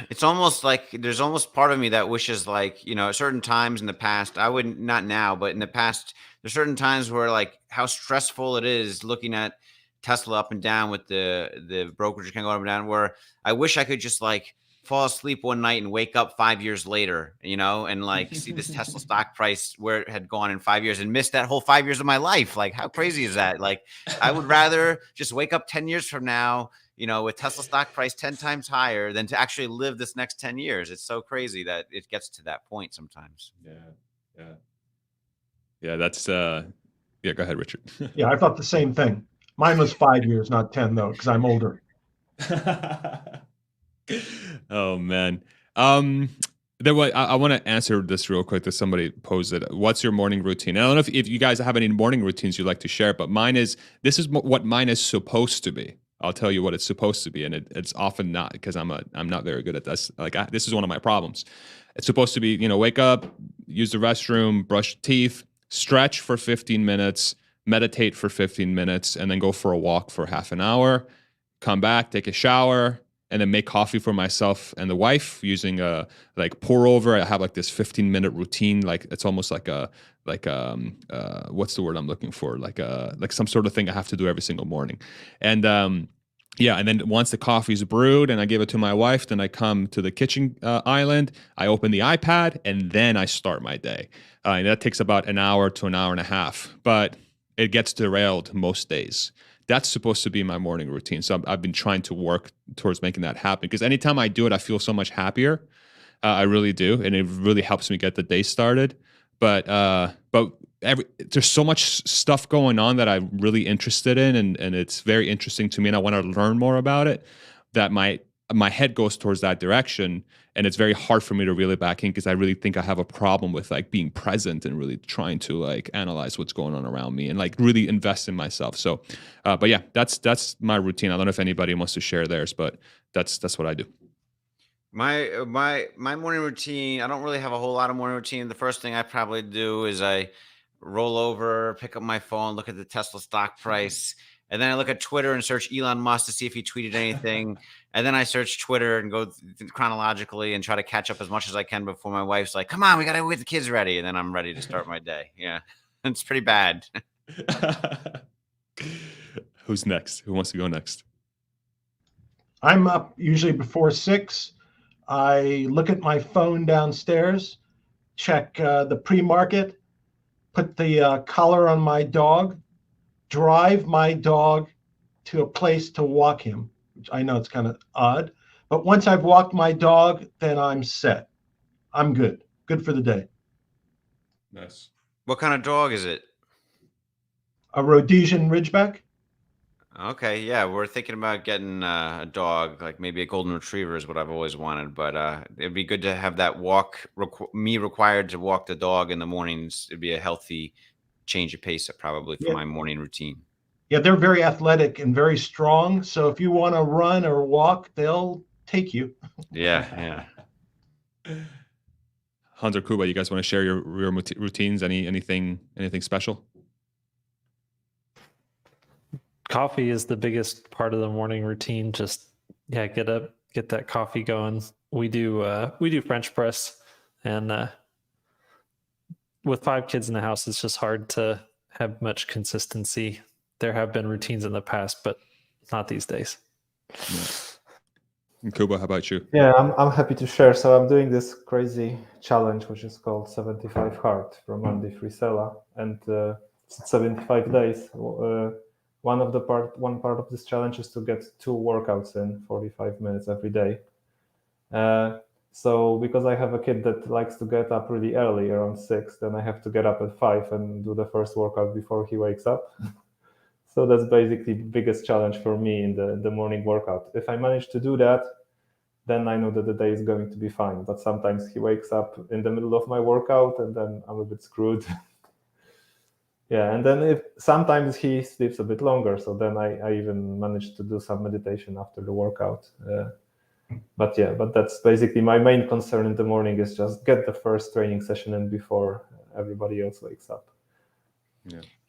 it's almost like there's almost part of me that wishes, like, at certain times in the past, I wouldn't, not now, but in the past, there's certain times where, like, how stressful it is looking at Tesla up and down with the brokerage account going up and down, where I wish I could just like fall asleep one night and wake up 5 years later, and like see this Tesla stock price where it had gone in 5 years and miss that whole 5 years of my life. Like, how crazy is that? Like, I would rather just wake up 10 years from now, with Tesla stock price 10 times higher than to actually live this next 10 years. It's so crazy that it gets to that point sometimes. Yeah. That's go ahead, Richard. Yeah, I thought the same thing. Mine was 5 years, not 10 though, because I'm older. Oh man. I want to answer this real quick that somebody posed it. What's your morning routine? I don't know if you guys have any morning routines you'd like to share, but this is what mine is supposed to be. I'll tell you what it's supposed to be, and it's often not, because I'm not very good at this. Like, this is one of my problems. It's supposed to be, wake up, use the restroom, brush teeth, stretch for 15 minutes, meditate for 15 minutes, and then go for a walk for half an hour, come back, take a shower, and then make coffee for myself and the wife using a like pour over. I have like this 15-minute routine. Like, it's almost like what's the word I'm looking for? Like some sort of thing I have to do every single morning. And yeah, and then once the coffee's brewed and I give it to my wife, then I come to the kitchen island, I open the iPad, and then I start my day. And that takes about an hour to an hour and a half, but it gets derailed most days. That's supposed to be my morning routine. So I've been trying to work towards making that happen, because anytime I do it, I feel so much happier. I really do, and it really helps me get the day started. But there's so much stuff going on that I'm really interested in, and it's very interesting to me, and I want to learn more about it. That my head goes towards that direction, and it's very hard for me to reel it back in, because I really think I have a problem with like being present and really trying to like analyze what's going on around me and like really invest in myself. So, but yeah, that's my routine. I don't know if anybody wants to share theirs, but that's what I do. My morning routine, I don't really have a whole lot of morning routine. The first thing I probably do is I roll over, pick up my phone, look at the Tesla stock price, and then I look at Twitter and search Elon Musk to see if he tweeted anything. And then I search Twitter and go chronologically and try to catch up as much as I can before my wife's like, "Come on, we gotta get the kids ready," and then I'm ready to start my day. Yeah, it's pretty bad. Who's next? Who wants to go next? I'm up usually before 6. I look at my phone downstairs, check the pre-market, put the collar on my dog, drive my dog to a place to walk him, which I know it's kind of odd. But once I've walked my dog, then I'm set. I'm good. Good for the day. Nice. What kind of dog is it? A Rhodesian Ridgeback. Okay, yeah, we're thinking about getting a dog, like maybe a golden retriever is what I've always wanted. But it'd be good to have that walk. Me required to walk the dog in the mornings. It'd be a healthy change of pace, probably for my morning routine. Yeah, they're very athletic and very strong. So if you want to run or walk, they'll take you. Yeah. Hunter, Kuba, you guys want to share your routines? Anything special? Coffee is the biggest part of the morning routine. Just get up, get that coffee going. We do French press, and with 5 kids in the house, it's just hard to have much consistency. There have been routines in the past, but not these days. Yeah. And Kuba, how about you? Yeah, I'm happy to share. So I'm doing this crazy challenge, which is called 75 Hard from Andy Frisella, and it's 75 days. One part of this challenge is to get 2 workouts in 45 minutes every day. So because I have a kid that likes to get up really early, around 6, then I have to get up at 5 and do the first workout before he wakes up. So that's basically the biggest challenge for me in the morning workout. If I manage to do that, then I know that the day is going to be fine. But sometimes he wakes up in the middle of my workout, and then I'm a bit screwed. Yeah, and then sometimes he sleeps a bit longer, so then I even managed to do some meditation after the workout. But that's basically my main concern in the morning, is just get the first training session in before everybody else wakes up.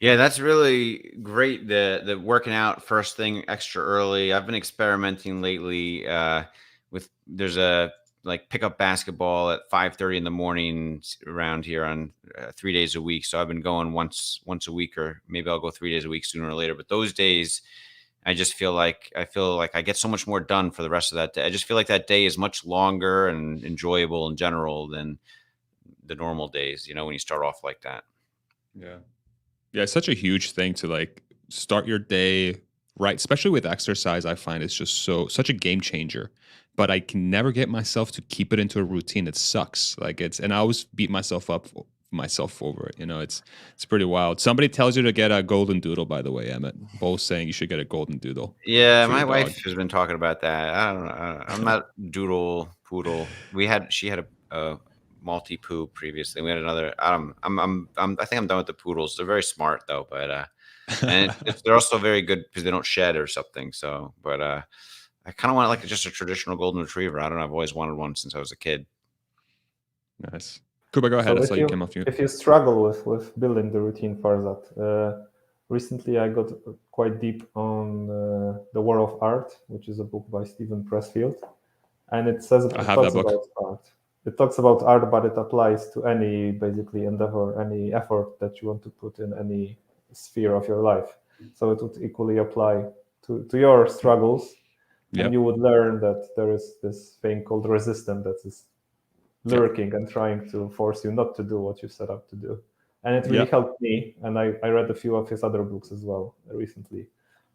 Yeah, that's really great. The working out first thing extra early. I've been experimenting lately there's a like pickup basketball at 5:30 in the morning around here on 3 days a week. So I've been going once a week, or maybe I'll go 3 days a week sooner or later. But those days, I just feel like I get so much more done for the rest of that day. I just feel like that day is much longer and enjoyable in general than the normal days, when you start off like that. Yeah. Yeah, it's such a huge thing to like start your day right, especially with exercise. I find it's just such a game changer. But I can never get myself to keep it into a routine. It sucks. And I always beat myself up over it. It's pretty wild. Somebody tells you to get a golden doodle, by the way, Emmett. Both saying you should get a golden doodle. Yeah, my wife has been talking about that. I don't know. I'm not doodle poodle. She had a Maltese poo previously. We had another. I think I'm done with the poodles. They're very smart though, but and they're also very good because they don't shed or something. So, but I kind of want just a traditional golden retriever. I don't know. I've always wanted one since I was a kid. Nice. Kuba, go ahead. So if you struggle with building the routine for that, recently I got quite deep on The War of Art, which is a book by Stephen Pressfield. And it talks about art. It talks about art, but it applies to any basically endeavor, any effort that you want to put in any sphere of your life. So it would equally apply to your struggles, Yep. and you would learn that there is this thing called resistance that is lurking and trying to force you not to do what you set up to do. And it really helped me. And I read a few of his other books as well recently,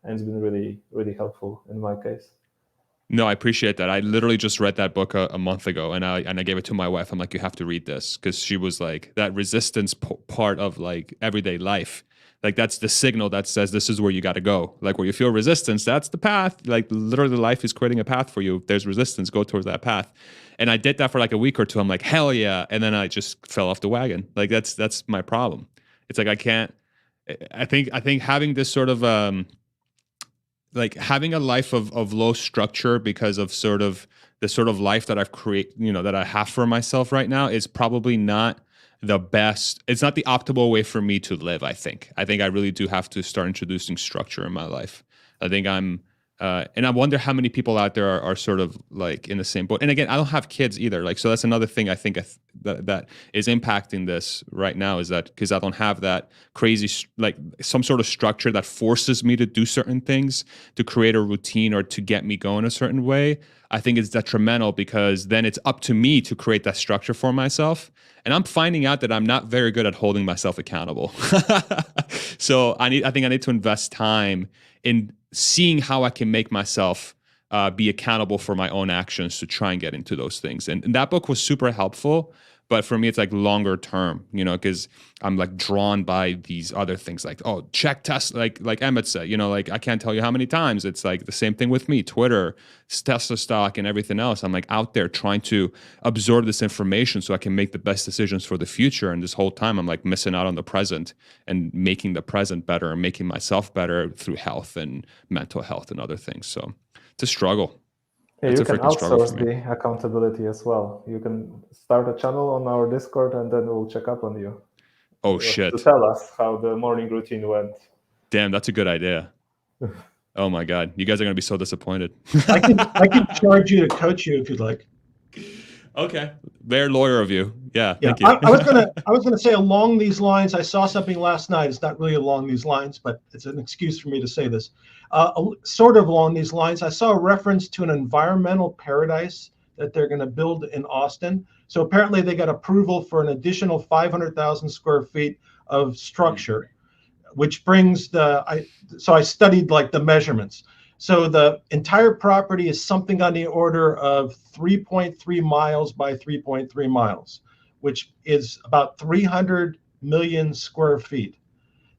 and it's been really, really helpful in my case. No, I appreciate that. I literally just read that book a month ago, and I gave it to my wife. I'm like, you have to read this, because she was like, that resistance part of like everyday life. Like that's the signal that says this is where you got to go. Like where you feel resistance, that's the path. Like literally life is creating a path for you. If there's resistance, go towards that path. And I did that for like a week or two. I'm like, hell yeah. And then I just fell off the wagon. Like that's my problem. It's like, I can't, I think having this sort of, like having a life of low structure because of sort of the sort of life that I've that I have for myself right now is probably not the best. It's not the optimal way for me to live. I think I really do have to start introducing structure in my life. I think and I wonder how many people out there are sort of like in the same boat. And again, I don't have kids either. Like, so that's another thing I think that is impacting this right now, is that because I don't have that crazy, like some sort of structure that forces me to do certain things, to create a routine or to get me going a certain way. I think it's detrimental, because then it's up to me to create that structure for myself. And I'm finding out that I'm not very good at holding myself accountable. So I think I need to invest time in seeing how I can make myself be accountable for my own actions to try and get into those things. And that book was super helpful. But for me, it's like longer term, because I'm like drawn by these other things, like, oh, check Tesla, like Emmet said, like I can't tell you how many times it's like the same thing with me, Twitter, Tesla stock, and everything else. I'm like out there trying to absorb this information so I can make the best decisions for the future. And this whole time, I'm like missing out on the present and making the present better and making myself better through health and mental health and other things. So it's a struggle. Yeah, It's you a can freaking struggle for outsource me. the accountability as well. You can start a channel on our Discord, and then we'll check up on you. Oh, shit. To tell us how the morning routine went. Damn, that's a good idea. Oh my God, you guys are gonna be so disappointed. I can charge you to coach you if you'd like. Okay, very lawyer of you. Yeah, Yeah, thank you. I was gonna say along these lines. I saw something last night. It's not really along these lines, but it's an excuse for me to say this. Sort of along these lines. I saw a reference to an environmental paradise that they're going to build in Austin. So apparently they got approval for an additional 500,000 square feet of structure, which brings so I studied like the measurements. So the entire property is something on the order of 3.3 miles by 3.3 miles, which is about 300 million square feet.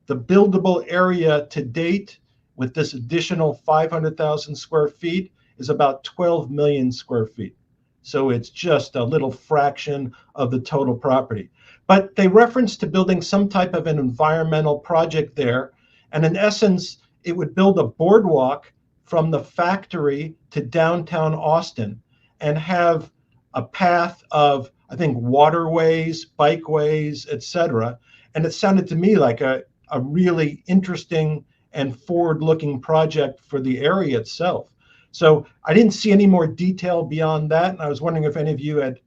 The buildable area to date with this additional 500,000 square feet is about 12 million square feet. So it's just a little fraction of the total property. But they reference to building some type of an environmental project there. And in essence, it would build a boardwalk from the factory to downtown Austin and have a path of, I think, waterways, bikeways, etc. And it sounded to me like a really interesting and forward-looking project for the area itself. So I didn't see any more detail beyond that, and I was wondering if any of you had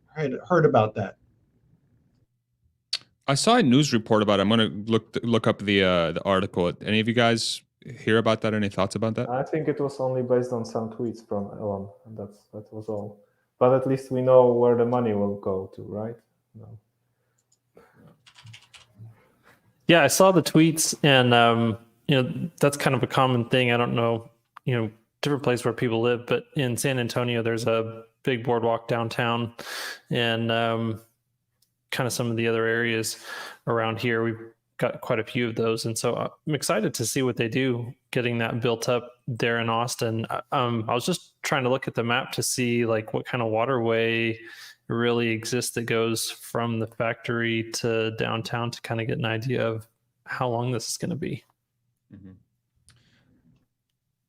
heard about that. I saw a news report about it. I'm going to look up the article. Any of you guys hear about that? Any thoughts about that? I think it was only based on some tweets from Elon, and that was all. But at least we know where the money will go to, right? No. Yeah, I saw the tweets, and that's kind of a common thing. I don't know, different place where people live, but in San Antonio, there's a big boardwalk downtown, and kind of some of the other areas around here, we've got quite a few of those. And so I'm excited to see what they do getting that built up there in Austin. I was just trying to look at the map to see like what kind of waterway really exists that goes from the factory to downtown to kind of get an idea of how long this is going to be. Mm-hmm.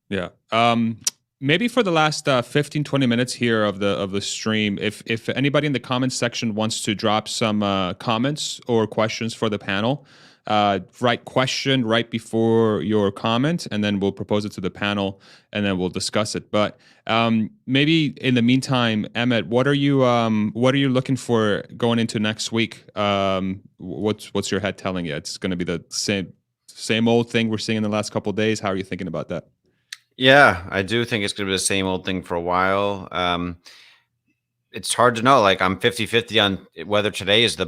Yeah. Maybe for the last 15, 20 minutes here of the stream, if anybody in the comments section wants to drop some comments or questions for the panel, write question right before your comment, and then we'll propose it to the panel, and then we'll discuss it. But maybe in the meantime, Emmet, what are you looking for going into next week? What's your head telling you? It's going to be the same old thing we're seeing in the last couple of days. How are you thinking about that? Yeah, I do think it's going to be the same old thing for a while. It's hard to know. Like I'm 50-50 on whether today is the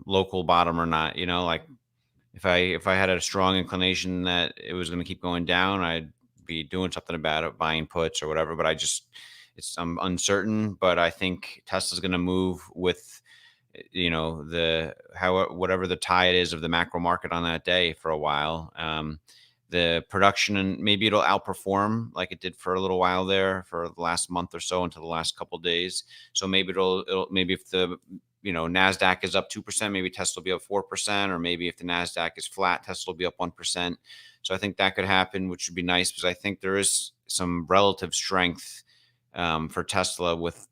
local bottom or not. Like if I had a strong inclination that it was going to keep going down, I'd be doing something about it, buying puts or whatever. But I'm uncertain. But I think Tesla's going to move with whatever the tide is of the macro market on that day for a while. The production, and maybe it'll outperform like it did for a little while there for the last month or so until the last couple of days. So maybe maybe if the NASDAQ is up 2%, maybe Tesla will be up 4%, or maybe if the NASDAQ is flat, Tesla will be up 1%. So I think that could happen, which would be nice because I think there is some relative strength for Tesla with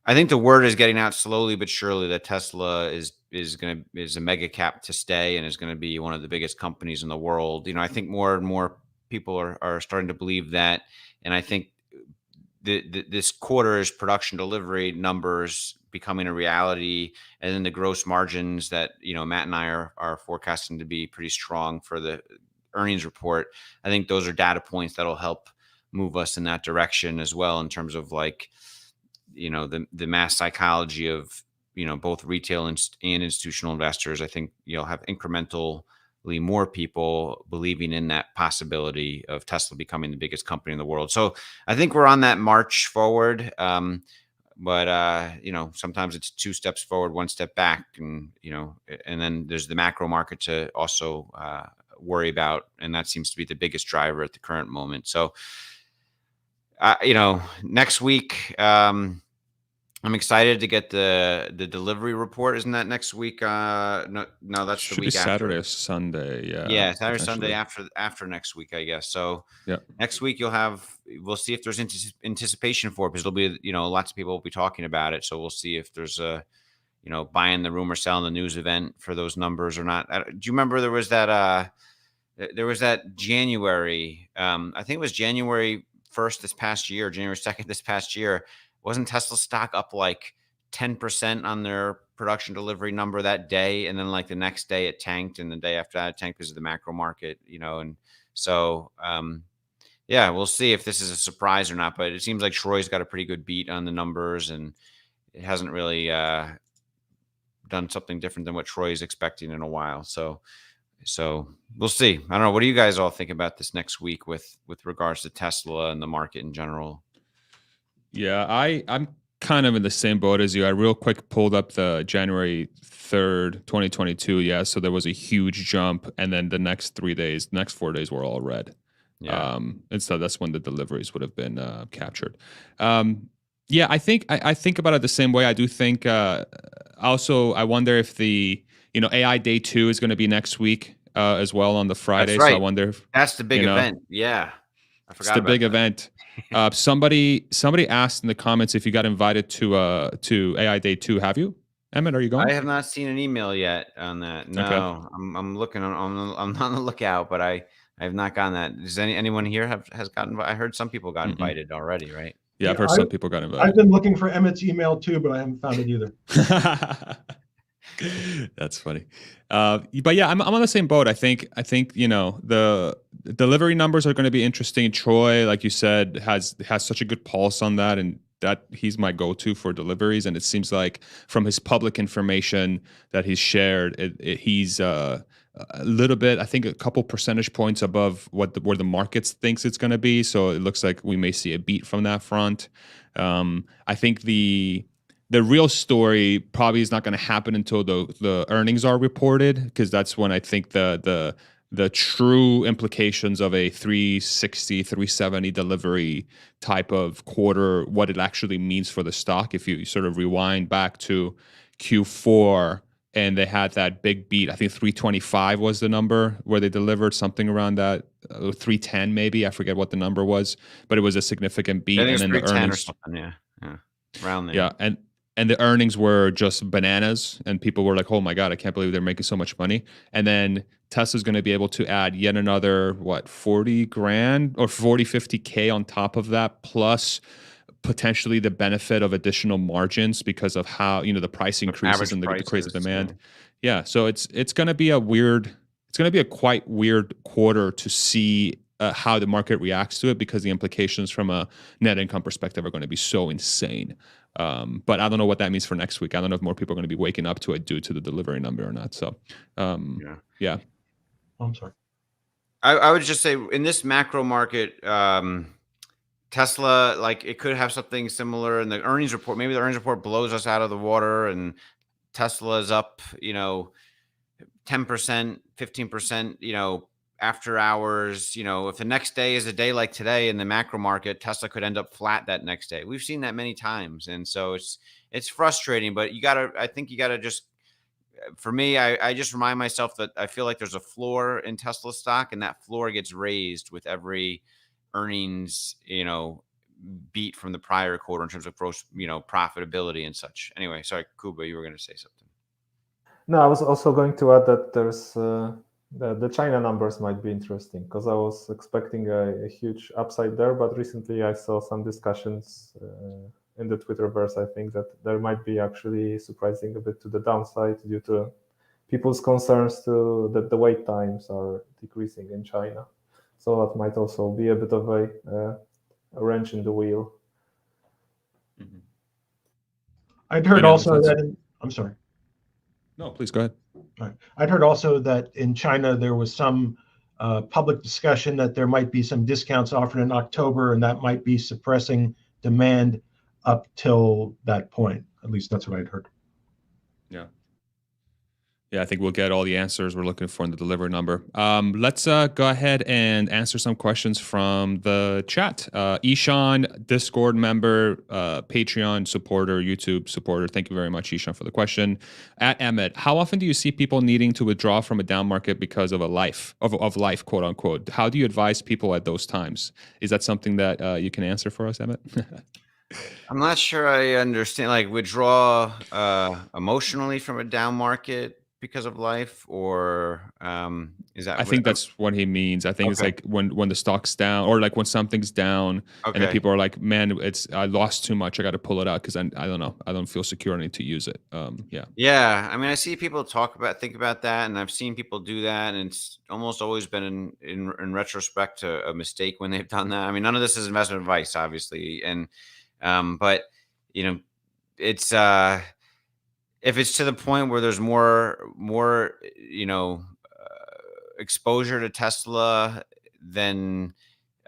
I think the word is getting out slowly but surely that Tesla is a mega cap to stay and is going to be one of the biggest companies in the world. I think more and more people are starting to believe that, and I think this quarter's production delivery numbers becoming a reality, and then the gross margins that Matt and I are forecasting to be pretty strong for the earnings report. I think those are data points that'll help move us in that direction as well, in terms of like the mass psychology of both retail and institutional investors. I think you'll have incrementally more people believing in that possibility of Tesla becoming the biggest company in the world. So I think we're on that march forward. But sometimes it's 2 steps forward, 1 step back, and then there's the macro market to also worry about, and that seems to be the biggest driver at the current moment. So next week, I'm excited to get the delivery report. Isn't that next week? No, that's the week after. Saturday or Sunday. Yeah, Saturday, Sunday after next week, I guess. So yeah, next week we'll see if there's anticipation for it, because there'll be lots of people will be talking about it. So we'll see if there's a buying the rumor, selling the news event for those numbers or not. Do you remember there was that January? I think it was January 1st this past year, January 2nd this past year. Wasn't Tesla stock up like 10% on their production delivery number that day? And then like the next day it tanked, and the day after that it tanked because of the macro market, and so, yeah, we'll see if this is a surprise or not, but it seems like Troy's got a pretty good beat on the numbers, and it hasn't really done something different than what Troy's expecting in a while. So we'll see. I don't know. What do you guys all think about this next week with regards to Tesla and the market in general? Yeah, I'm kind of in the same boat as you. I real quick pulled up the January 3rd, 2022. Yeah, so there was a huge jump, and then the next 4 days were all red. Yeah. And so that's when the deliveries would have been captured. Yeah, I think about it the same way. I do think also I wonder if the AI Day 2 is going to be next week as well on the Friday. That's right. So I wonder if that's the big event. Yeah, I forgot. It's the big event. Somebody asked in the comments if you got invited to AI Day 2. Have you, Emmet? Are you going? I have not seen an email yet on that. No, okay. I'm looking. I'm on the lookout, but I have not gotten that. Does anyone here has gotten? I heard some people got invited already, right? Yeah, I've heard some people got invited. I've been looking for Emmet's email too, but I haven't found it either. That's funny. But yeah, I'm on the same boat. I think the delivery numbers are going to be interesting. Troy, like you said, has such a good pulse on that, and that he's my go-to for deliveries. And it seems like from his public information that he's shared, he's a little bit, I think, a couple percentage points above where the markets thinks it's going to be. So it looks like we may see a beat from that front. I think the real story probably is not going to happen until the earnings are reported, because that's when I think the true implications of a 360, 370 delivery type of quarter, what it actually means for the stock. If you sort of rewind back to Q4 and they had that big beat, I think 325 was the number where they delivered something around that, 310 maybe, I forget what the number was, but it was a significant beat. I think and it was then the earnings, or something, yeah, around there. Yeah, and the earnings were just bananas, and people were like, "Oh my god, I can't believe they're making so much money." And then Tesla's going to be able to add yet another 40 grand or 50K on top of that, plus potentially the benefit of additional margins because of how the price increases and the crazy demand. Yeah, so it's going to be a weird it's going to be a quite weird quarter to see how the market reacts to it, because the implications from a net income perspective are going to be so insane. But I don't know what that means for next week. I don't know if more people are going to be waking up to it due to the delivery number or not. So, yeah. Oh, I'm sorry. I would just say in this macro market, Tesla, like it could have something similar in the earnings report. Maybe the earnings report blows us out of the water and Tesla is up, 10%, 15%, after hours. If the next day is a day like today in the macro market, Tesla could end up flat that next day. We've seen that many times. And so it's frustrating, but I think you gotta just, for me, I just remind myself that I feel like there's a floor in Tesla stock, and that floor gets raised with every earnings, beat from the prior quarter in terms of gross, profitability and such. Anyway, sorry, Kuba, you were going to say something. No, I was also going to add that there's the China numbers might be interesting, because I was expecting a huge upside there, but recently I saw some discussions in the Twitterverse. I think that there might be actually surprising a bit to the downside due to people's concerns that the wait times are decreasing in China. So that might also be a bit of a wrench in the wheel. Mm-hmm. I'd heard also that I'm sorry. No, please go ahead. Right. I'd heard also that in China there was some public discussion that there might be some discounts offered in October, and that might be suppressing demand up till that point. At least that's what I'd heard. Yeah, I think we'll get all the answers we're looking for in the delivery number. Let's go ahead and answer some questions from the chat. Ishan, Discord member, Patreon supporter, YouTube supporter. Thank you very much, Ishan, for the question. At Emmet, how often do you see people needing to withdraw from a down market because of life, quote unquote? How do you advise people at those times? Is that something that you can answer for us, Emmet? I'm not sure I understand. Like withdraw emotionally from a down market because of life, or is that? I think that's what he means. I think it's like when the stock's down, or like when something's down, and then people are like, "Man, I lost too much. I got to pull it out because I don't know. I don't feel secure. I need to use it." Yeah. I mean, I see people think about that, and I've seen people do that, and it's almost always been in retrospect a mistake when they've done that. I mean, none of this is investment advice, obviously, and but it's if it's to the point where there's more exposure to Tesla than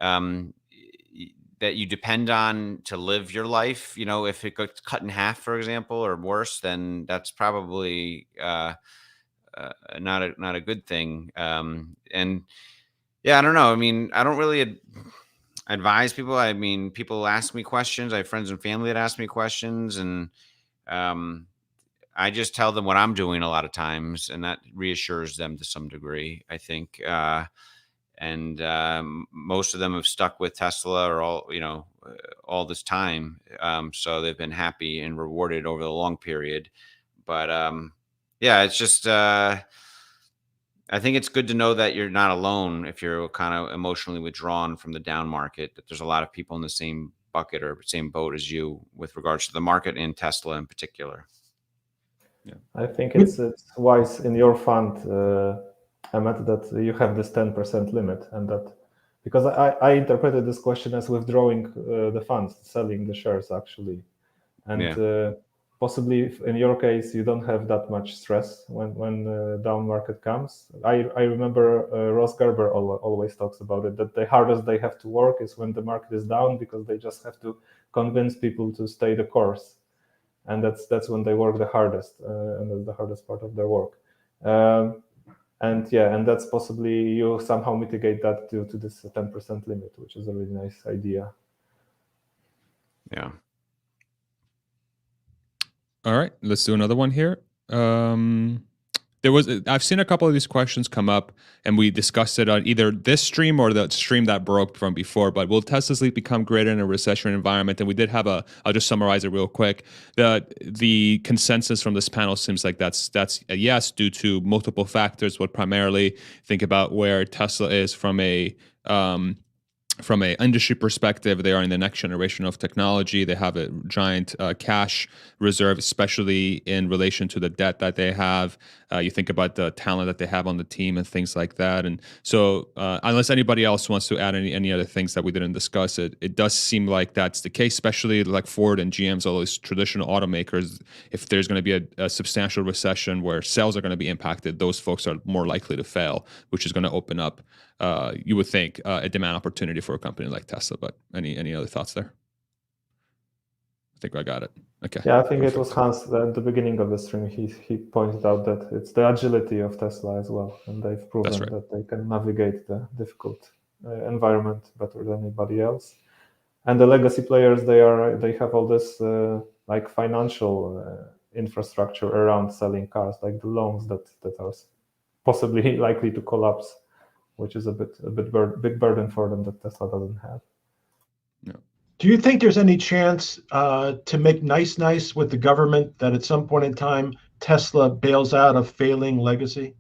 that you depend on to live your life, if it got cut in half, for example, or worse, then that's probably not a good thing. And yeah, I don't know. I mean, I don't really advise people. I mean, people ask me questions. I have friends and family that ask me questions, and I just tell them what I'm doing a lot of times, and that reassures them to some degree, I think. And most of them have stuck with Tesla or all this time. So they've been happy and rewarded over the long period. But yeah, it's just, I think it's good to know that you're not alone if you're kind of emotionally withdrawn from the down market, that there's a lot of people in the same bucket or same boat as you with regards to the market and Tesla in particular. Yeah, I think it's wise in your fund, Emmet, that you have this 10% limit, and that because I interpreted this question as withdrawing the funds, selling the shares actually, and possibly in your case you don't have that much stress when down market comes. I remember Ross Gerber always talks about it, that the hardest they have to work is when the market is down, because they just have to convince people to stay the course. And that's when they work the hardest, and that's the hardest part of their work. And that's possibly you somehow mitigate that due to this 10% limit, which is a really nice idea. Yeah. All right, let's do another one here. I've seen a couple of these questions come up, and we discussed it on either this stream or the stream that broke from before. But will Tesla's lead become greater in a recession environment? And we did have I'll just summarize it real quick. The consensus from this panel seems like that's a yes, due to multiple factors, but primarily think about where Tesla is from a from a industry perspective, they are in the next generation of technology. They have a giant cash reserve, especially in relation to the debt that they have. You think about the talent that they have on the team and things like that. And so, unless anybody else wants to add any other things that we didn't discuss, it does seem like that's the case, especially like Ford and GM's, all these traditional automakers. If there's going to be a substantial recession where sales are going to be impacted, those folks are more likely to fail, which is going to open up, you would think, a demand opportunity for a company like Tesla. But any other thoughts there? I think I got it. Okay. Yeah, I think perfect. it was Hans at the beginning of the stream. He pointed out that it's the agility of Tesla as well, and they've proven right. that they can navigate the difficult environment better than anybody else. And the legacy players, they have all this like financial infrastructure around selling cars, like the loans that are possibly likely to collapse, which is a big burden for them that Tesla doesn't have. No. Do you think there's any chance to make nice with the government that at some point in time Tesla bails out a failing legacy?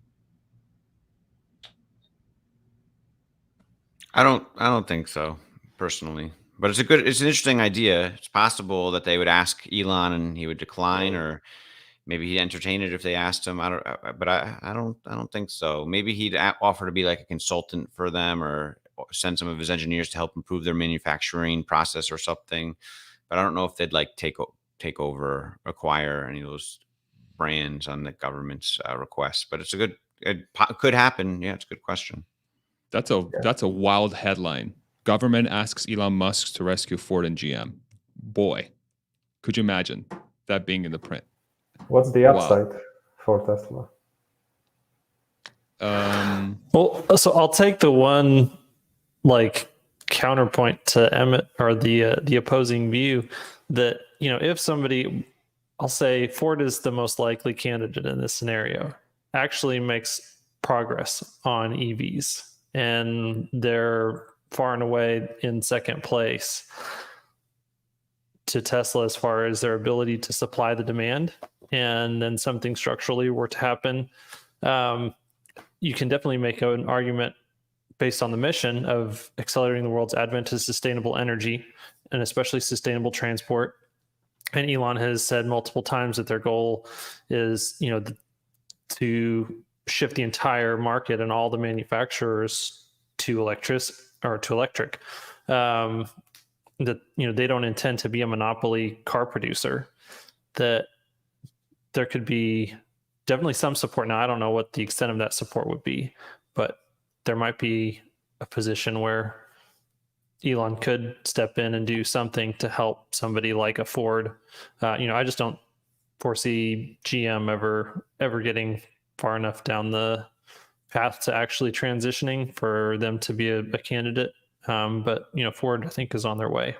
I don't think so personally, but it's an interesting idea. It's possible that they would ask Elon and he would decline, or maybe he'd entertain it if they asked him. But I don't think so. Maybe he'd offer to be like a consultant for them, or send some of his engineers to help improve their manufacturing process or something. But I don't know if they'd like take over, acquire any of those brands on the government's request. But it could happen. Yeah, it's a good question. That's a wild headline. Government asks Elon Musk to rescue Ford and GM. Boy, could you imagine that being in the print? What's the upside for Tesla? Well, so I'll take the one like counterpoint to Emmet, or the opposing view, that, you know, if somebody, I'll say Ford is the most likely candidate in this scenario, actually makes progress on EVs, and they're far and away in second place to Tesla as far as their ability to supply the demand, and then something structurally were to happen, you can definitely make an argument based on the mission of accelerating the world's advent to sustainable energy, and especially sustainable transport. And Elon has said multiple times that their goal is, you know, to shift the entire market and all the manufacturers to electric. That, you know, they don't intend to be a monopoly car producer. That there could be definitely some support. Now, I don't know what the extent of that support would be, but there might be a position where Elon could step in and do something to help somebody like a Ford. You know, I just don't foresee GM ever getting far enough down the path to actually transitioning for them to be a candidate. But, you know, Ford, I think, is on their way.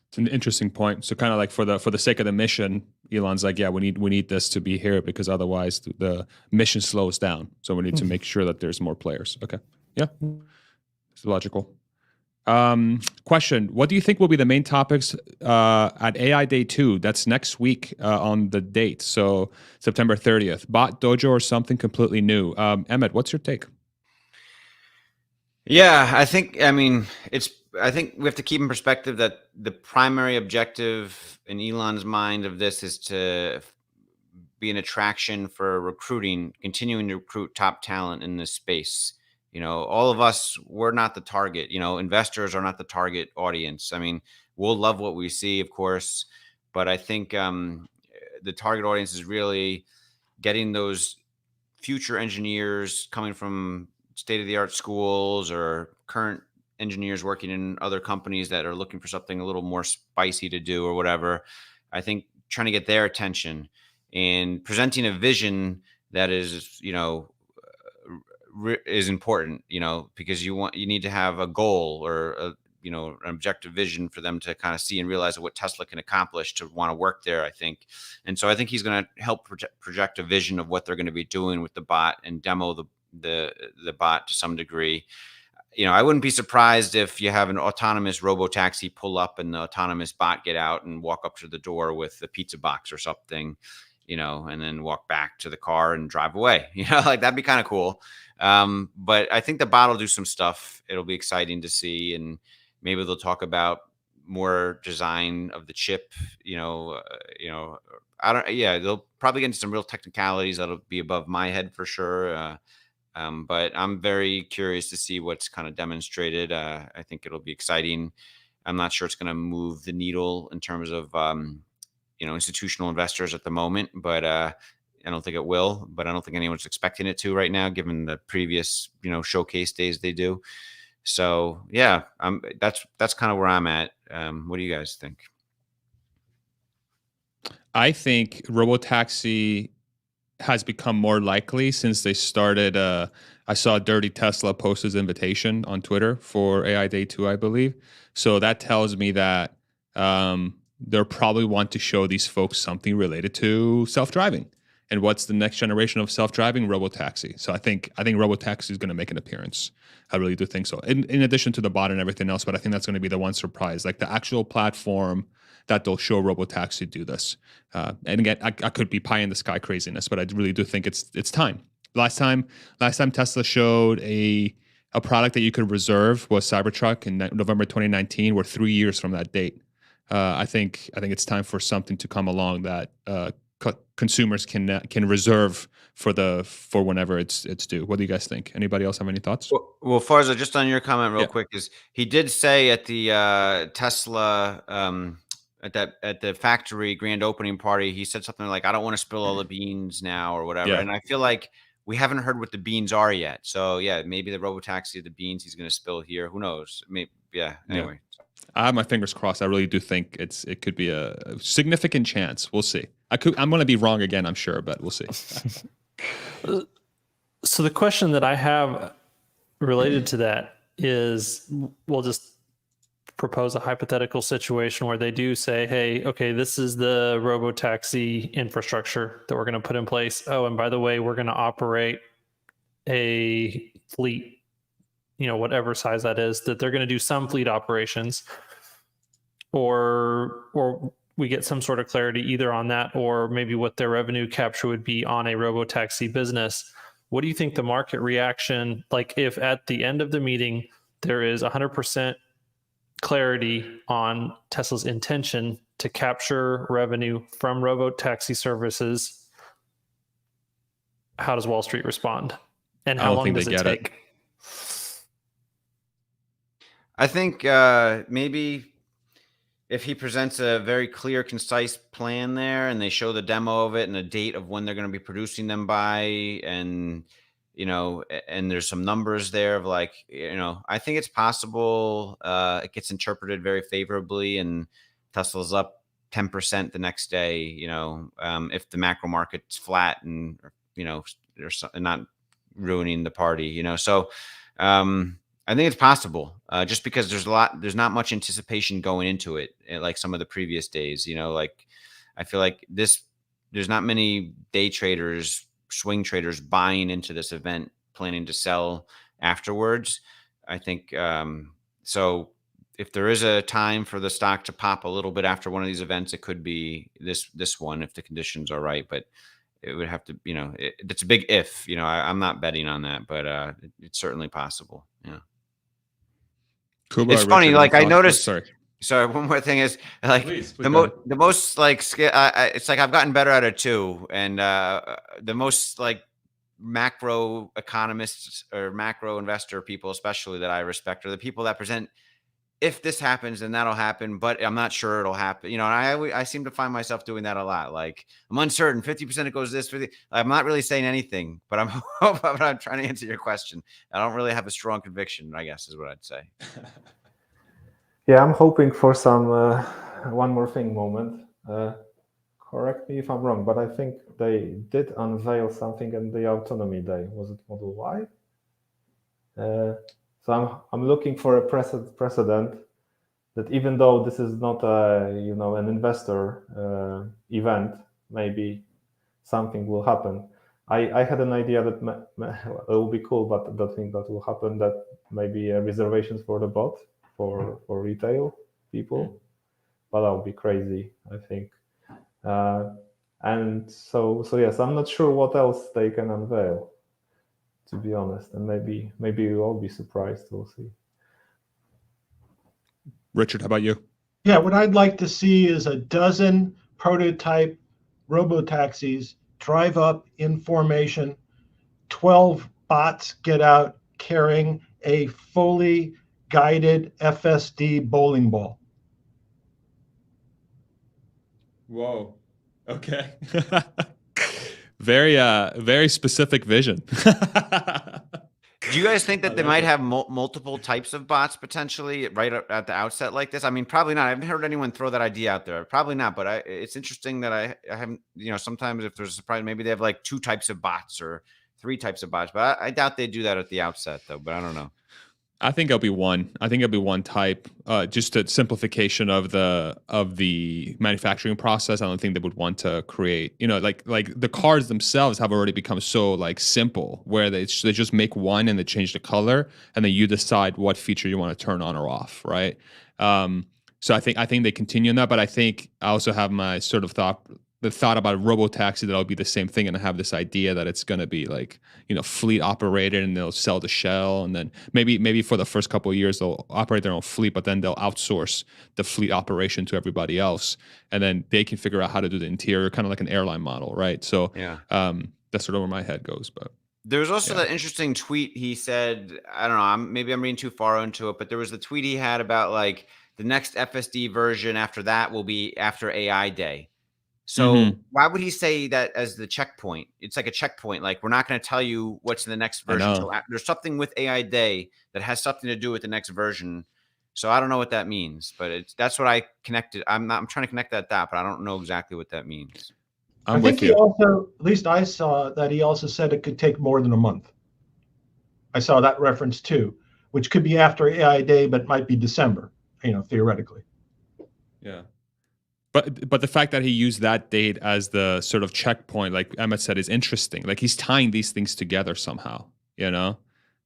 It's an interesting point. So kind of like for the sake of the mission, Elon's like, yeah, we need this to be here, because otherwise the mission slows down. So we need to make sure that there's more players. Okay. Yeah. It's logical. Question: what do you think will be the main topics at AI Day 2? That's next week on the date. So September 30th. Bot Dojo or something completely new? Emmet, what's your take? Yeah, I think we have to keep in perspective that the primary objective in Elon's mind of this is to be an attraction for recruiting, continuing to recruit top talent in this space. You know, all of us, we're not the target. You know, investors are not the target audience. I mean, we'll love what we see, of course, but I think the target audience is really getting those future engineers coming from state-of-the-art schools, or current engineers working in other companies that are looking for something a little more spicy to do or whatever. I think trying to get their attention and presenting a vision that is, you know, is important, you know, because you need to have a goal, or an objective vision for them to kind of see and realize what Tesla can accomplish to want to work there, I think. And so I think he's going to help project a vision of what they're going to be doing with the bot, and demo the bot to some degree. You know, I wouldn't be surprised if you have an autonomous robo-taxi pull up and the autonomous bot get out and walk up to the door with the pizza box or something. and then walk back to the car and drive away. Like that'd be kind of cool. But I think the bot will do some stuff. It'll be exciting to see, and maybe they'll talk about more design of the chip. I don't. Yeah, they'll probably get into some real technicalities that'll be above my head for sure. But I'm very curious to see what's kind of demonstrated. I think it'll be exciting. I'm not sure it's going to move the needle in terms of institutional investors at the moment, but I don't think it will. But I don't think anyone's expecting it to right now, given the previous showcase days they do. So yeah, that's kind of where I'm at. What do you guys think? I think robotaxi has become more likely since they started. I saw Dirty Tesla post his invitation on Twitter for AI Day 2, I believe. So that tells me that they'll probably want to show these folks something related to self-driving. And what's the next generation of self-driving? Robotaxi. So I think robotaxi is going to make an appearance. I really do think so. In addition to the bot and everything else, but I think that's going to be the one surprise, like the actual platform that they'll show robotaxi do this. And again, I could be pie in the sky craziness, but I really do think it's time. Last time Tesla showed a product that you could reserve was Cybertruck in November 2019. We're 3 years from that date. I think it's time for something to come along that consumers can reserve for whenever it's due. What do you guys think? Anybody else have any thoughts? Well, Farza, just on your comment real quick, is he did say at the Tesla at the factory grand opening party, he said something like, "I don't want to spill all the beans now," or whatever. Yeah. And I feel like we haven't heard what the beans are yet. So yeah, maybe the robotaxi, the beans he's going to spill here. Who knows? Maybe. Yeah. Anyway. I have my fingers crossed. I really do think it could be a significant chance. We'll see. I'm going to be wrong again, I'm sure, but we'll see. So the question that I have related to that is, we'll just propose a hypothetical situation where they do say, hey, okay, this is the robotaxi infrastructure that we're going to put in place. Oh, and by the way, we're going to operate a fleet, whatever size that is, that they're going to do some fleet operations, or we get some sort of clarity either on that, or maybe what their revenue capture would be on a robotaxi business. What do you think the market reaction, like if at the end of the meeting, there is 100% clarity on Tesla's intention to capture revenue from robotaxi services, how does Wall Street respond? And how long does it take? I think maybe if he presents a very clear, concise plan there, and they show the demo of it and a date of when they're going to be producing them by, and and there's some numbers there of like, I think it's possible it gets interpreted very favorably, and Tesla's up 10% the next day. If the macro market's flat and there's not ruining the party. So. I think it's possible, just because there's not much anticipation going into it, like some of the previous days. Like I feel like there's not many day traders, swing traders buying into this event, planning to sell afterwards. I think so. If there is a time for the stock to pop a little bit after one of these events, it could be this one if the conditions are right. But it would have to, it's a big if. I'm not betting on that, but it's certainly possible. Yeah. Kuba, it's funny, like I noticed. Sorry, one more thing is like please the most like it's like I've gotten better at it too, and the most like macro economists or macro investor people, especially that I respect, are the people that present, if this happens, then that'll happen, but I'm not sure it'll happen. And I seem to find myself doing that a lot. Like I'm uncertain, 50% it goes this, 50. I'm not really saying anything, but I'm trying to answer your question. I don't really have a strong conviction, I guess is what I'd say. Yeah, I'm hoping for some one more thing moment. Correct me if I'm wrong, but I think they did unveil something in the Autonomy Day. Was it Model Y? So I'm looking for a precedent that even though this is not an investor event, maybe something will happen. I had an idea that it will be cool, but I don't think that will happen. That maybe reservations for the bot for retail people, but that would be crazy, I think. And so yes, I'm not sure what else they can unveil, to be honest. And maybe we'll all be surprised. We'll see. Richard, how about you? Yeah, what I'd like to see is a dozen prototype robo-taxis drive up in formation, 12 bots get out carrying a fully guided FSD bowling ball. Whoa. Okay. Very specific vision. Do you guys think that they like might it. have multiple types of bots potentially right at the outset like this? I mean, probably not. I haven't heard anyone throw that idea out there. Probably not. But it's interesting that I haven't. Sometimes if there's a surprise, maybe they have like 2 types of bots or 3 types of bots. But I doubt they do that at the outset, though. But I don't know. I think it'll be one. I think it'll be one type. Just a simplification of the manufacturing process. I don't think they would want to create. Like the cars themselves have already become so like simple, where they just make one and they change the color, and then you decide what feature you want to turn on or off, right? So I think they continue in that, but I think I also have my sort of thought about a robo-taxi that'll be the same thing, and I have this idea that it's going to be like, fleet operated, and they'll sell the shell, and then maybe for the first couple of years they'll operate their own fleet, but then they'll outsource the fleet operation to everybody else, and then they can figure out how to do the interior, kind of like an airline model, right? So Yeah. That's sort of where my head goes. But there was also that interesting tweet he said, I don't know, maybe I'm reading too far into it, but there was the tweet he had about like the next FSD version after that will be after AI Day. So why would he say that as the checkpoint? It's like a checkpoint. Like, we're not going to tell you what's in the next version. Until there's something with AI Day that has something to do with the next version. So I don't know what that means, but that's what I connected. I'm trying to connect that dot, but I don't know exactly what that means. I think he also, at least I saw that he also said it could take more than a month. I saw that reference too, which could be after AI Day, but might be December, theoretically. Yeah. But the fact that he used that date as the sort of checkpoint, like Emmet said, is interesting. Like, he's tying these things together somehow,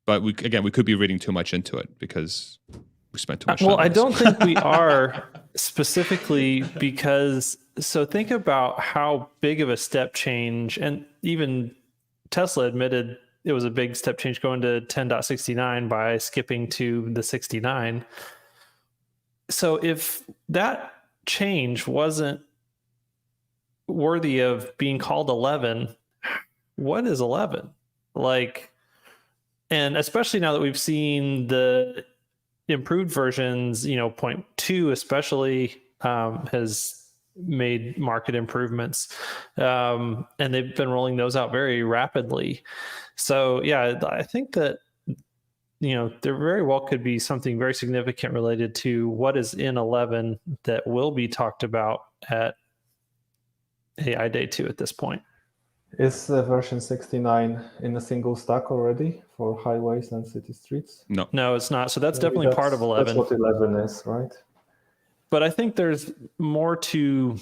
But we could be reading too much into it because we spent too much time. Well, I don't think we are specifically, because think about how big of a step change, and even Tesla admitted it was a big step change going to 10.69 by skipping to the 69. So if that change wasn't worthy of being called 11, what is 11? Like, and especially now that we've seen the improved versions, 0.2 especially has made market improvements, and they've been rolling those out very rapidly. So yeah, I think that there very well could be something very significant related to what is in 11 that will be talked about at AI Day 2 at this point. Is version 69 in a single stack already for highways and city streets? No, it's not. So that's definitely part of 11. That's what 11 is, right? But I think there's more to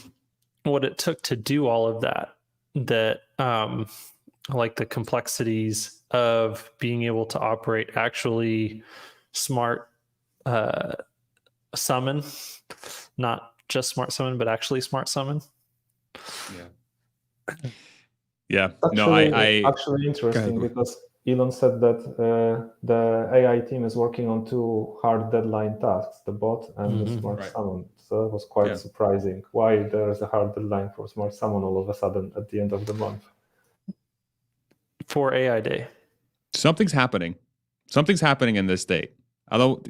what it took to do all of that like the complexities of being able to operate actually smart summon, not just smart summon, but actually smart summon. Yeah. Actually interesting, because Elon said that the AI team is working on 2 hard deadline tasks, the bot and the smart summon. So it was quite surprising why there is a hard deadline for smart summon all of a sudden at the end of the month. For AI Day. Something's happening in this date. Although,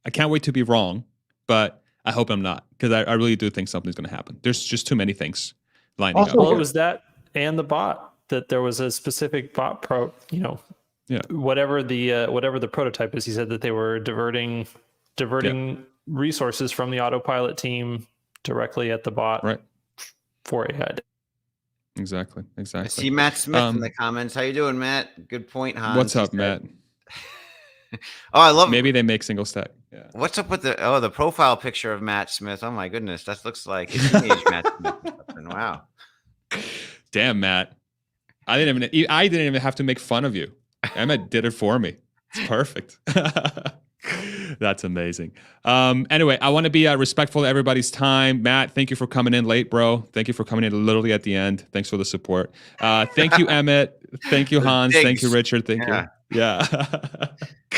I can't wait to be wrong, but I hope I'm not, because I really do think something's going to happen. There's just too many things lining up. Well, it was that and the bot, that there was a specific bot whatever the prototype is. He said that they were diverting resources from the autopilot team directly at the bot for AI Day. Exactly. I see Matt Smith in the comments. How you doing, Matt? Good point, Hans. What's up, Matt? I love. Maybe they make single stack. Yeah. What's up with the profile picture of Matt Smith? Oh my goodness, that looks like a teenage Matt Smith. Wow. Damn, Matt. I didn't even have to make fun of you. Emmet did it for me. It's perfect. That's amazing. Anyway, I want to be respectful of everybody's time. Matt, thank you for coming in late, bro. Thank you for coming in literally at the end. Thanks for the support. Thank you, Emmett. Thank you, Hans. Thank you, Richard. Thank you. Yeah.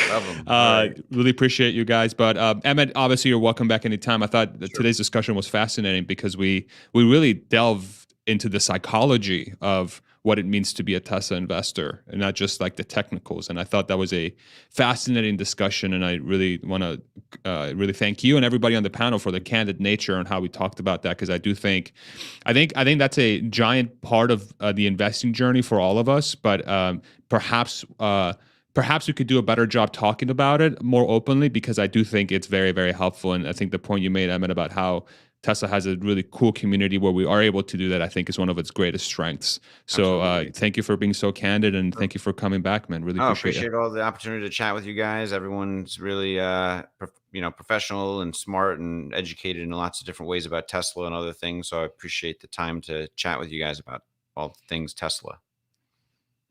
Love them. Really appreciate you guys. But Emmet, obviously, you're welcome back anytime. I thought that today's discussion was fascinating because we really delved into the psychology of what it means to be a Tesla investor and not just like the technicals. And I thought that was a fascinating discussion. And I really want to really thank you and everybody on the panel for the candid nature and how we talked about that. Because I think that's a giant part of the investing journey for all of us. But perhaps we could do a better job talking about it more openly, because I do think it's very, very helpful. And I think the point you made, Emmet, about how Tesla has a really cool community where we are able to do that, I think is one of its greatest strengths. So thank you for being so candid, and thank you for coming back, man. Really appreciate all the opportunity to chat with you guys. Everyone's really, professional and smart and educated in lots of different ways about Tesla and other things. So I appreciate the time to chat with you guys about all things Tesla.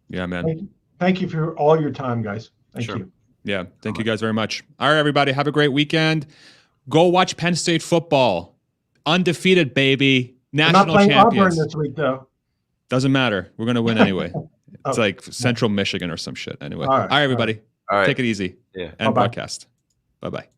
Yeah, man. Thank you for all your time, guys. Thank you. Yeah, thank you guys very much. All right, everybody, have a great weekend. Go watch Penn State football. Undefeated, baby. National I'm not playing champions. Auburn this week, though. Doesn't matter. We're going to win anyway. It's like Central Michigan or some shit. Anyway. All right, everybody. All right. Take it easy. Yeah. End broadcast. Bye-bye.